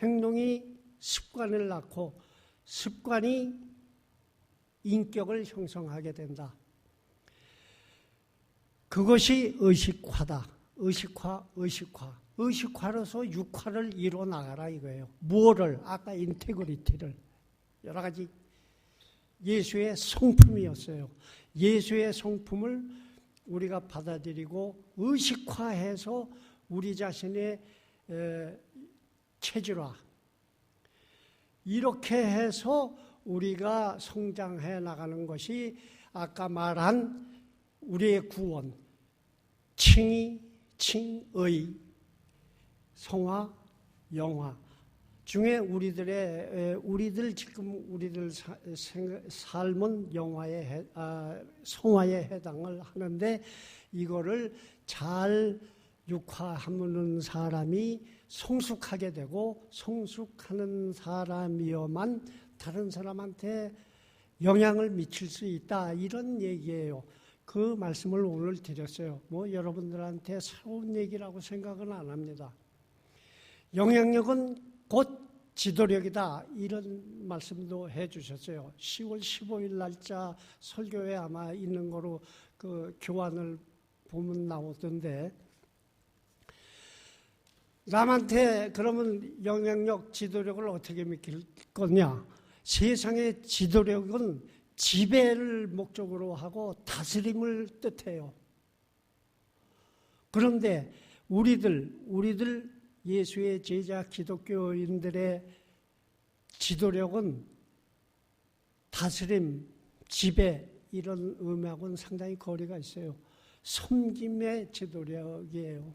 행동이 습관을 낳고 습관이 인격을 형성하게 된다. 그것이 의식화다. 의식화로서 육화를 이루어 나가라 이거예요. 뭐를? 아까 인테그리티를. 여러 가지 예수의 성품이었어요. 예수의 성품을 우리가 받아들이고 의식화해서 우리 자신의 체질화. 이렇게 해서 우리가 성장해 나가는 것이 아까 말한 우리의 구원, 칭의, 성화, 영화 중에 우리들 지금 우리들 삶은 성화에 해당을 하는데 이거를 잘 육화하는 사람이 성숙하게 되고 성숙하는 사람이어만 다른 사람한테 영향을 미칠 수 있다 이런 얘기예요. 그 말씀을 오늘 드렸어요. 뭐 여러분들한테 새로운 얘기라고 생각은 안 합니다. 영향력은 곧 지도력이다 이런 말씀도 해주셨어요. 10월 15일 날짜 설교에 아마 있는 거로 그 교환을 보면 나오던데 남한테 그러면 영향력, 지도력을 어떻게 믿길 거냐? 세상의 지도력은 지배를 목적으로 하고 다스림을 뜻해요. 그런데 우리들 예수의 제자 기독교인들의 지도력은 다스림, 지배 이런 의미하고는 상당히 거리가 있어요. 섬김의 지도력이에요.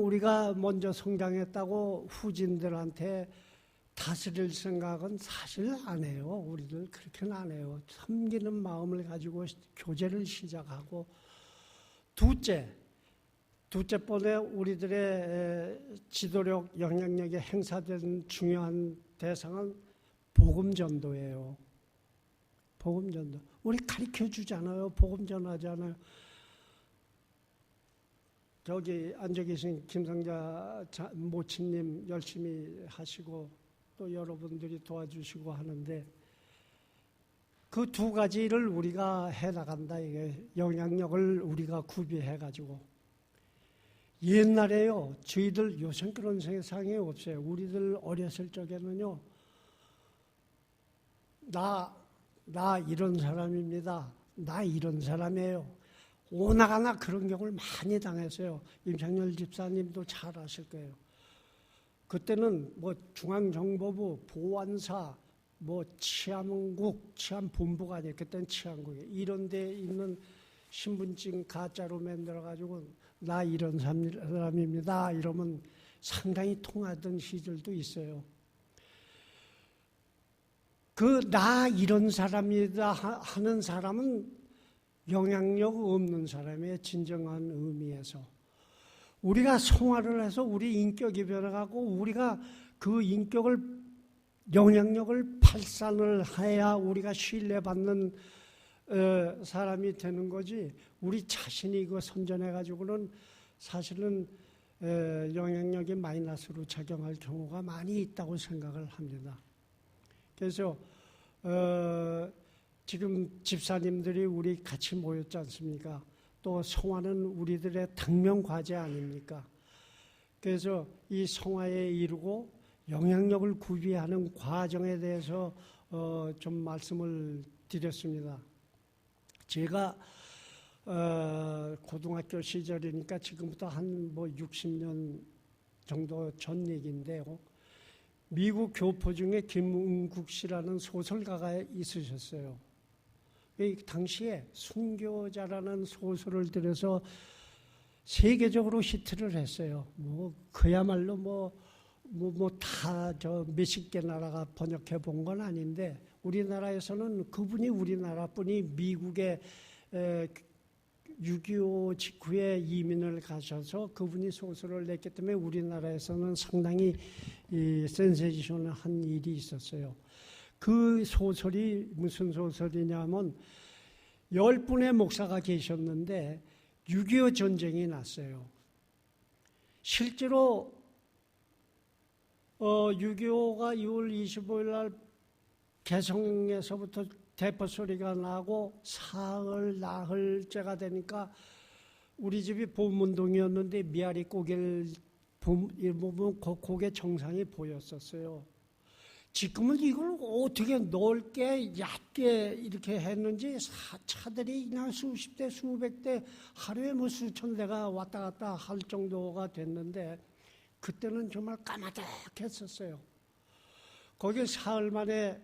우리가 먼저 성장했다고 후진들한테 다스릴 생각은 사실 안 해요. 우리들 그렇게는 안 해요. 섬기는 마음을 가지고 교제를 시작하고 둘째 번에 우리들의 지도력, 영향력에 행사된 중요한 대상은 복음전도예요. 복음전도. 우리 가르쳐주잖아요. 복음전하잖아요. 저기 앉아 계신 김성자 모친님 열심히 하시고 또 여러분들이 도와주시고 하는데 그 두 가지를 우리가 해나간다. 이게 영향력을 우리가 구비해가지고 옛날에요. 저희들 요새 그런 세상이 없어요. 우리들 어렸을 적에는요. 나 이런 사람입니다. 나 이런 사람이에요. 오나가나 그런 경우를 많이 당했어요. 임창열 집사님도 잘 아실 거예요. 그때는 뭐 중앙정보부, 보안사, 뭐 치안본부가 아니에요. 그때는 치안국이에요. 이런 데 있는 신분증 가짜로 만들어가지고 나 이런 사람입니다. 이러면 상당히 통하던 시절도 있어요. 나 이런 사람이다 하는 사람은 영향력 없는 사람의 진정한 의미에서 우리가 성화를 해서 우리 인격이 변화하고 우리가 그 영향력을 발산을 해야 우리가 신뢰받는 사람이 되는 거지 우리 자신이 이거 선전해가지고는 사실은 영향력이 마이너스로 작용할 경우가 많이 있다고 생각을 합니다. 그래서 지금 집사님들이 우리 같이 모였지 않습니까? 또 성화는 우리들의 당면 과제 아닙니까? 그래서 이 성화에 이르고 영향력을 구비하는 과정에 대해서 좀 말씀을 드렸습니다. 제가 고등학교 시절이니까 지금부터 한 60년 정도 전 얘기인데요. 미국 교포 중에 김은국 씨라는 소설가가 있으셨어요. 당시에 순교자라는 소설을 들여서 세계적으로 히트를 했어요. 그야말로 다 몇십 개 나라가 번역해 본 건 아닌데 우리나라에서는 그분이 우리나라뿐이 미국의 6.25 직후에 이민을 가셔서 그분이 소설을 냈기 때문에 우리나라에서는 상당히 센세이션한 일이 있었어요. 그 소설이 무슨 소설이냐면 10분의 목사가 계셨는데 6.25 전쟁이 났어요. 실제로 6.25가 6월 25일 날 개성에서부터 대포 소리가 나고 사흘, 나흘째가 되니까 우리 집이 보문동이었는데 미아리 고개를 보면 고개 정상이 보였었어요. 지금은 이걸 어떻게 넓게 얕게 이렇게 했는지 차들이 그냥 수십 대 수백 대 하루에 뭐 수천 대가 왔다 갔다 할 정도가 됐는데 그때는 정말 까마득했었어요. 거기 사흘 만에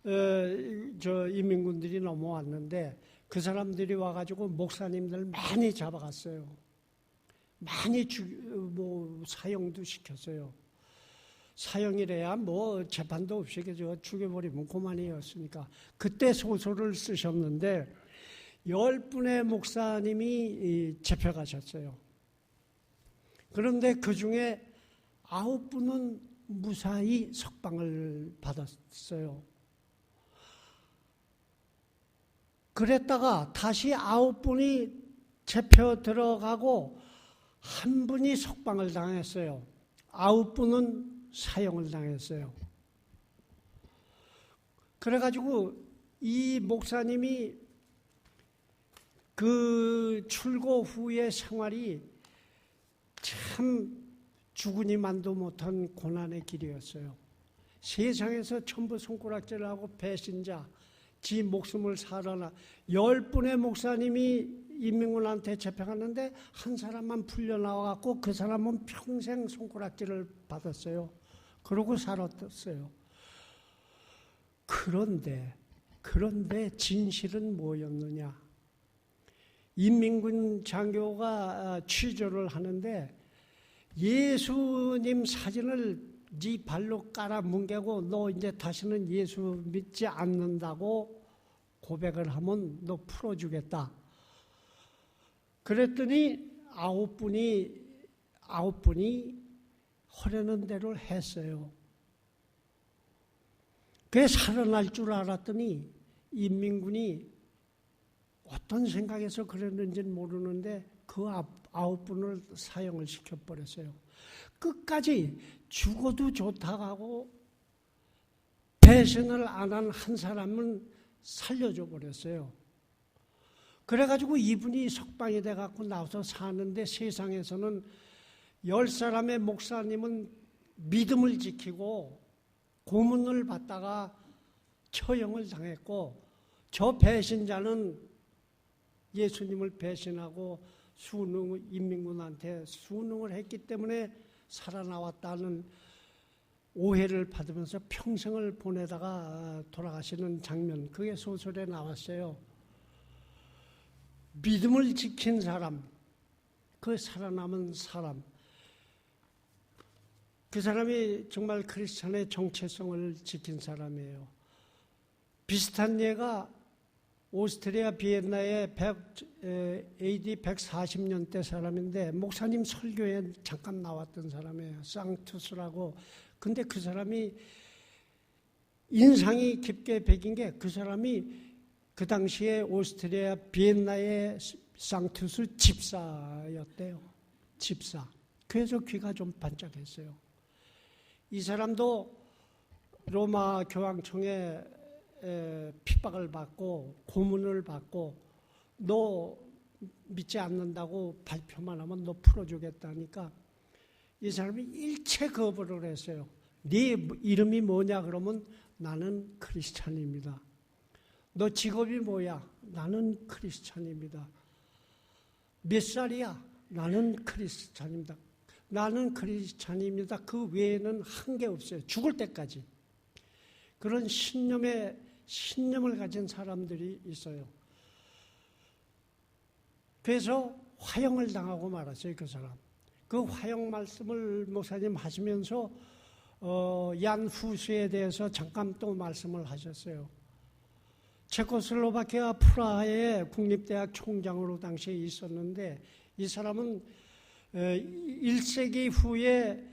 인민군들이 넘어왔는데 그 사람들이 와가지고 목사님들 많이 잡아갔어요. 많이 사형도 시켰어요. 사형이래야 뭐 재판도 없이 죽여버리면 그만이었으니까. 그때 소설을 쓰셨는데 10분의 목사님이 잡혀가셨어요. 그런데 그 중에 9분은 무사히 석방을 받았어요. 그랬다가 다시 9분이 잡혀 들어가고 한 분이 석방을 당했어요. 9분은 사형을 당했어요. 그래가지고 이 목사님이 그 출고 후의 생활이 참 죽으니만도 못한 고난의 길이었어요. 세상에서 전부 손가락질하고 배신자, 지 목숨을 살아나 10분의 목사님이 인민군한테 잡혀갔는데 한 사람만 풀려나와갖고 그 사람은 평생 손가락질을 받았어요. 그러고 살았어요. 그런데 진실은 뭐였느냐? 인민군 장교가 취조를 하는데 예수님 사진을 네 발로 깔아 뭉개고 너 이제 다시는 예수 믿지 않는다고 고백을 하면 너 풀어주겠다. 그랬더니 9분이 허려는 대로 했어요. 그게 살아날 줄 알았더니 인민군이 어떤 생각에서 그랬는지는 모르는데 그 9분을 사형을 시켜버렸어요. 끝까지 죽어도 좋다고 하고 배신을 안 한 한 사람은 살려줘 버렸어요. 그래가지고 이분이 석방이 돼갖고 나와서 사는데 세상에서는 10사람의 목사님은 믿음을 지키고 고문을 받다가 처형을 당했고 저 배신자는 예수님을 배신하고 인민군한테 순응을 했기 때문에 살아나왔다는 오해를 받으면서 평생을 보내다가 돌아가시는 장면, 그게 소설에 나왔어요. 믿음을 지킨 사람, 그 살아남은 사람, 그 사람이 정말 크리스찬의 정체성을 지킨 사람이에요. 비슷한 예가 오스트리아 비엔나의 AD 140년대 사람인데 목사님 설교에 잠깐 나왔던 사람이에요. 쌍투스라고. 근데 그 사람이 인상이 깊게 배긴 게 그 사람이 그 당시에 오스트리아 비엔나의 쌍투스 집사였대요. 집사. 그래서 귀가 좀 반짝했어요. 이 사람도 로마 교황청에 핍박을 받고 고문을 받고 너 믿지 않는다고 발표만 하면 너 풀어주겠다니까 이 사람이 일체 거부를 했어요. 네 이름이 뭐냐 그러면 나는 크리스찬입니다. 너 직업이 뭐야? 나는 크리스찬입니다. 몇 살이야? 나는 크리스찬입니다. 나는 크리스찬입니다. 그 외에는 한 게 없어요. 죽을 때까지. 그런 신념을 가진 사람들이 있어요. 그래서 화형을 당하고 말았어요, 그 사람. 그 화형 말씀을 목사님 하시면서 얀 후스에 대해서 잠깐 또 말씀을 하셨어요. 체코슬로바키아 프라하의 국립대학 총장으로 당시에 있었는데 이 사람은 1세기 후에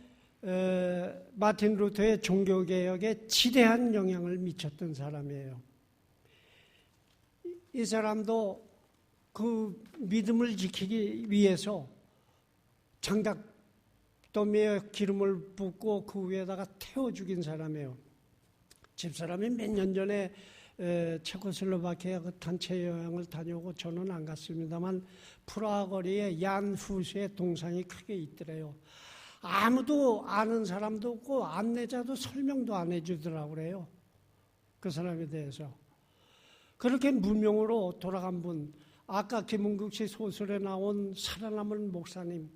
마틴 루터의 종교개혁에 지대한 영향을 미쳤던 사람이에요. 이 사람도 그 믿음을 지키기 위해서 장작더미에 기름을 붓고 그 위에다가 태워 죽인 사람이에요. 집사람이 몇 년 전에 체코슬로바키아 그 단체 여행을 다녀오고 저는 안 갔습니다만 프라하 거리에 얀 후스의 동상이 크게 있더래요. 아무도 아는 사람도 없고 안내자도 설명도 안 해주더라고 그래요. 그 사람에 대해서. 그렇게 무명으로 돌아간 분, 아까 김은국 씨 소설에 나온 살아남은 목사님,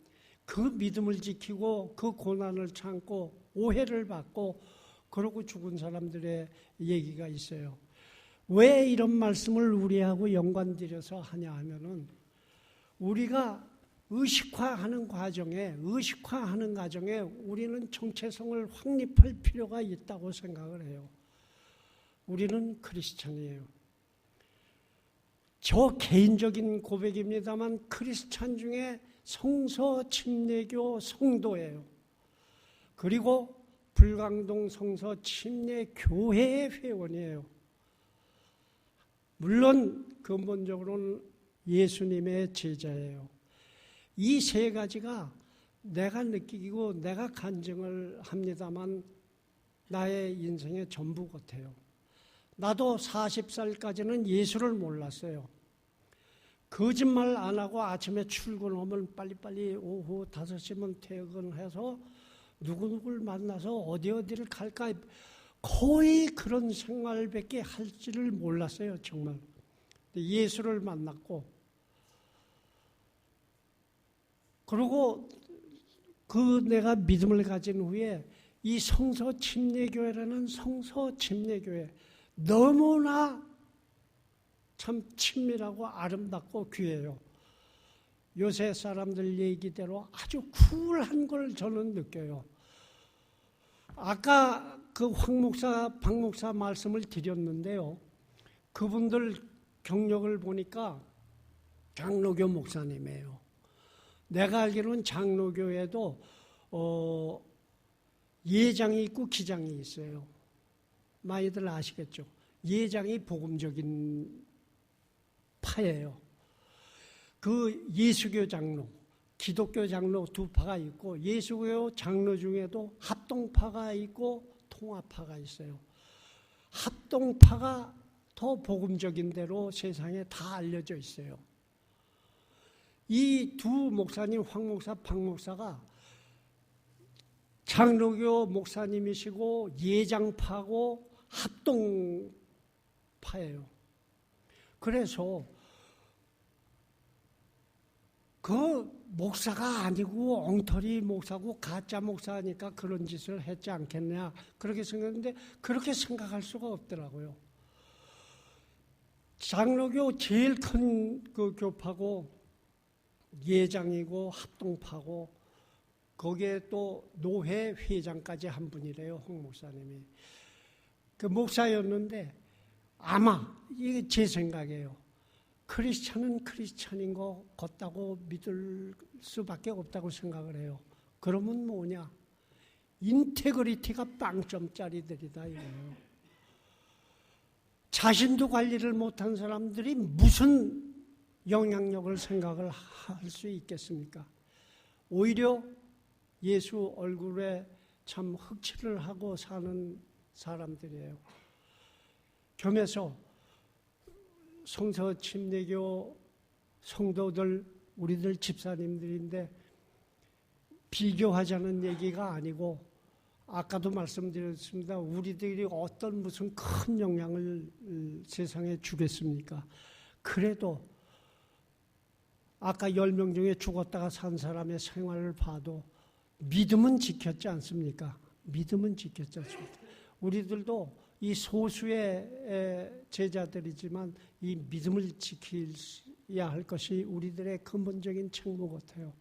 그 믿음을 지키고 그 고난을 참고 오해를 받고 그러고 죽은 사람들의 얘기가 있어요. 왜 이런 말씀을 우리하고 연관드려서 하냐 하면은 우리가 의식화하는 과정에 우리는 정체성을 확립할 필요가 있다고 생각을 해요. 우리는 크리스찬이에요. 저 개인적인 고백입니다만 크리스찬 중에 성서 침례교 성도예요. 그리고 불광동 성서 침례교회의 회원이에요. 물론 근본적으로는 예수님의 제자예요. 이 세 가지가 내가 느끼고 내가 간증을 합니다만 나의 인생의 전부 같아요. 나도 40살까지는 예수를 몰랐어요. 거짓말 안 하고 아침에 출근하면 빨리빨리 오후 5시면 퇴근해서 누구누구를 만나서 어디를 갈까 거의 그런 생활밖에 할지를 몰랐어요. 정말. 예수를 만났고 그리고 그 내가 믿음을 가진 후에 이 성서 침례교회라는 성서 침례교회 너무나 참 친밀하고 아름답고 귀해요. 요새 사람들 얘기대로 아주 쿨한 걸 저는 느껴요. 아까 그 황 목사, 박 목사 말씀을 드렸는데요. 그분들 경력을 보니까 장로교 목사님이에요. 내가 알기로는 장로교에도 예장이 있고 기장이 있어요. 많이들 아시겠죠? 예장이 복음적인 파예요. 그 예수교 장로, 기독교 장로 두 파가 있고 예수교 장로 중에도 합동파가 있고 통합파가 있어요. 합동파가 더 복음적인 대로 세상에 다 알려져 있어요. 이 두 목사님, 황 목사, 박 목사가 장로교 목사님이시고 예장파고 합동파예요. 그래서 그 목사가 아니고 엉터리 목사고 가짜 목사니까 그런 짓을 했지 않겠냐 그렇게 생각했는데 그렇게 생각할 수가 없더라고요. 장로교 제일 큰 그 교파고 예장이고 합동파고 거기에 또 노회 회장까지 한 분이래요. 홍 목사님이. 그 목사였는데 아마 이게 제 생각이에요. 크리스찬은 크리스찬인 것 같다고 믿을 수밖에 없다고 생각을 해요. 그러면 뭐냐? 인테그리티가 빵점짜리들이다 이거예요. 자신도 관리를 못한 사람들이 무슨 영향력을 생각을 할 수 있겠습니까? 오히려 예수 얼굴에 참 흑칠을 하고 사는 사람들이에요. 겸해서 성서 침례교 성도들, 우리들 집사님들인데 비교하자는 얘기가 아니고 아까도 말씀드렸습니다. 우리들이 어떤 무슨 큰 영향을 세상에 주겠습니까? 그래도 아까 10명 중에 죽었다가 산 사람의 생활을 봐도 믿음은 지켰지 않습니까? 믿음은 지켰지 않습니까? 우리들도 이 소수의 제자들이지만 이 믿음을 지켜야 할 것이 우리들의 근본적인 책무 같아요.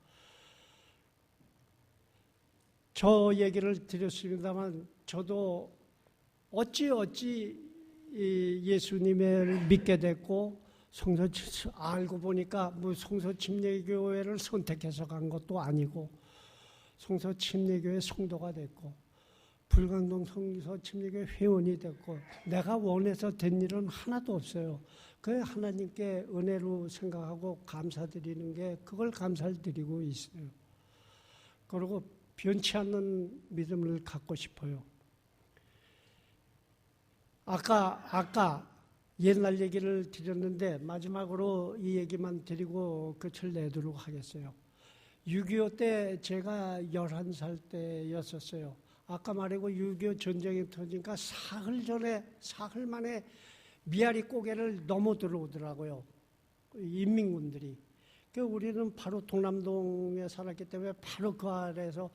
저 얘기를 드렸습니다만 저도 어찌 예수님을 믿게 됐고 알고 보니까 뭐 성서 침례교회를 선택해서 간 것도 아니고 성서 침례교회 성도가 됐고 불광동 성서 침례교회 회원이 됐고 내가 원해서 된 일은 하나도 없어요. 그 하나님께 은혜로 생각하고 감사드리는 게 그걸 감사를 드리고 있어요. 그리고 변치 않는 믿음을 갖고 싶어요. 아까 옛날 얘기를 드렸는데 마지막으로 이 얘기만 드리고 끝을 내도록 하겠어요. 6.25 때 제가 11살 때였었어요. 아까 말하고 6.25 전쟁이 터지니까 사흘 만에 미아리 고개를 넘어 들어오더라고요. 인민군들이. 우리는 바로 동남동에 살았기 때문에 바로 그 아래에서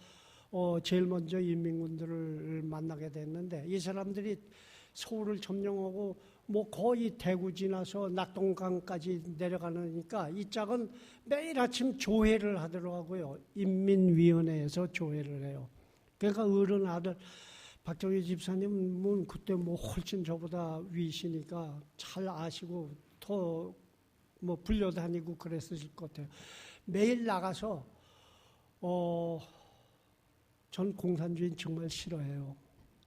제일 먼저 인민군들을 만나게 됐는데 이 사람들이 서울을 점령하고 뭐 거의 대구 지나서 낙동강까지 내려가니까 이 짝은 매일 아침 조회를 하더라고요. 인민위원회에서 조회를 해요. 그러니까 어른 아들 박정희 집사님은 그때 뭐 훨씬 저보다 위시니까 잘 아시고 더 뭐 불려다니고 그랬을 것 같아요. 매일 나가서 전 공산주의 정말 싫어해요.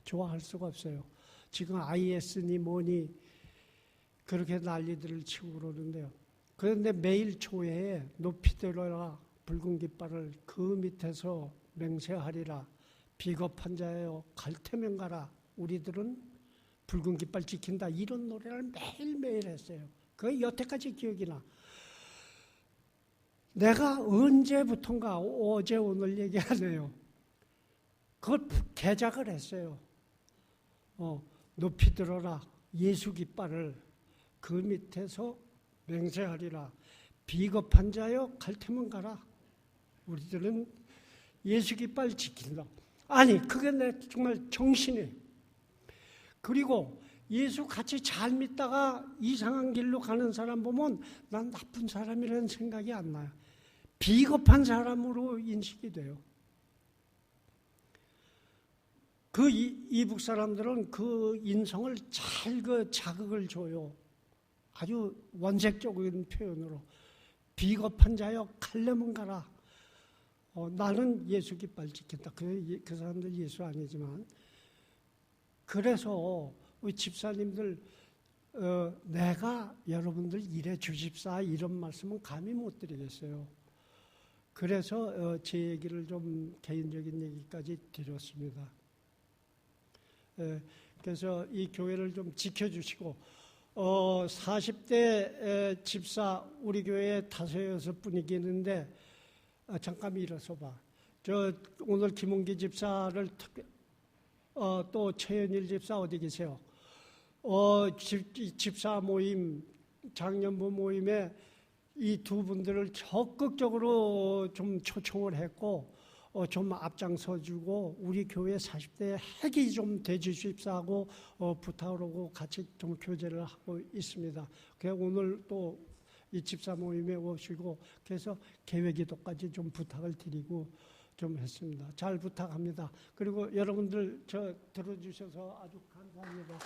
좋아할 수가 없어요. 지금 IS니 뭐니 그렇게 난리들을 치고 그러는데요. 그런데 매일 조회에 높이 들어라 붉은 깃발을 그 밑에서 맹세하리라 비겁한 자여 갈 테면 가라 우리들은 붉은 깃발 지킨다 이런 노래를 매일매일 했어요. 그게 여태까지 기억이 나. 내가 언제부턴가 어제 오늘 얘기 안 해요. 그걸 개작을 했어요. 높이 들어라 예수 깃발을 그 밑에서 맹세하리라 비겁한 자여 갈 테면 가라 우리들은 예수 깃발 지킨다. 아니 그게 내 정말 정신에. 그리고 예수 같이 잘 믿다가 이상한 길로 가는 사람 보면 난 나쁜 사람이라는 생각이 안 나요. 비겁한 사람으로 인식이 돼요. 그 이북 사람들은 그 인성을 잘 자극을 줘요. 아주 원색적인 표현으로 비겁한 자여 갈래면 가라. 나는 예수 깃발 지킨다. 그 사람들 예수 아니지만 그래서 우리 집사님들 내가 여러분들 일해 주십사 이런 말씀은 감히 못 드리겠어요. 그래서 제 얘기를 좀 개인적인 얘기까지 드렸습니다. 그래서 이 교회를 좀 지켜주시고 40대 집사 우리 교회에 5-6분이 있는데 잠깐 일어서 봐. 오늘 김홍기 집사를 또 최현일 집사 어디 계세요? 집사 모임 장년부 모임에 이 두 분들을 적극적으로 좀 초청을 했고 좀 앞장서주고 우리 교회 40대 핵이 좀 돼주십사 하고 부탁을 하고 같이 좀 교제를 하고 있습니다. 그래서 오늘 또 이 집사 모임에 오시고 그래서 계획기도까지 좀 부탁을 드리고 좀 했습니다. 잘 부탁합니다. 그리고 여러분들 저 들어주셔서 아주 감사합니다.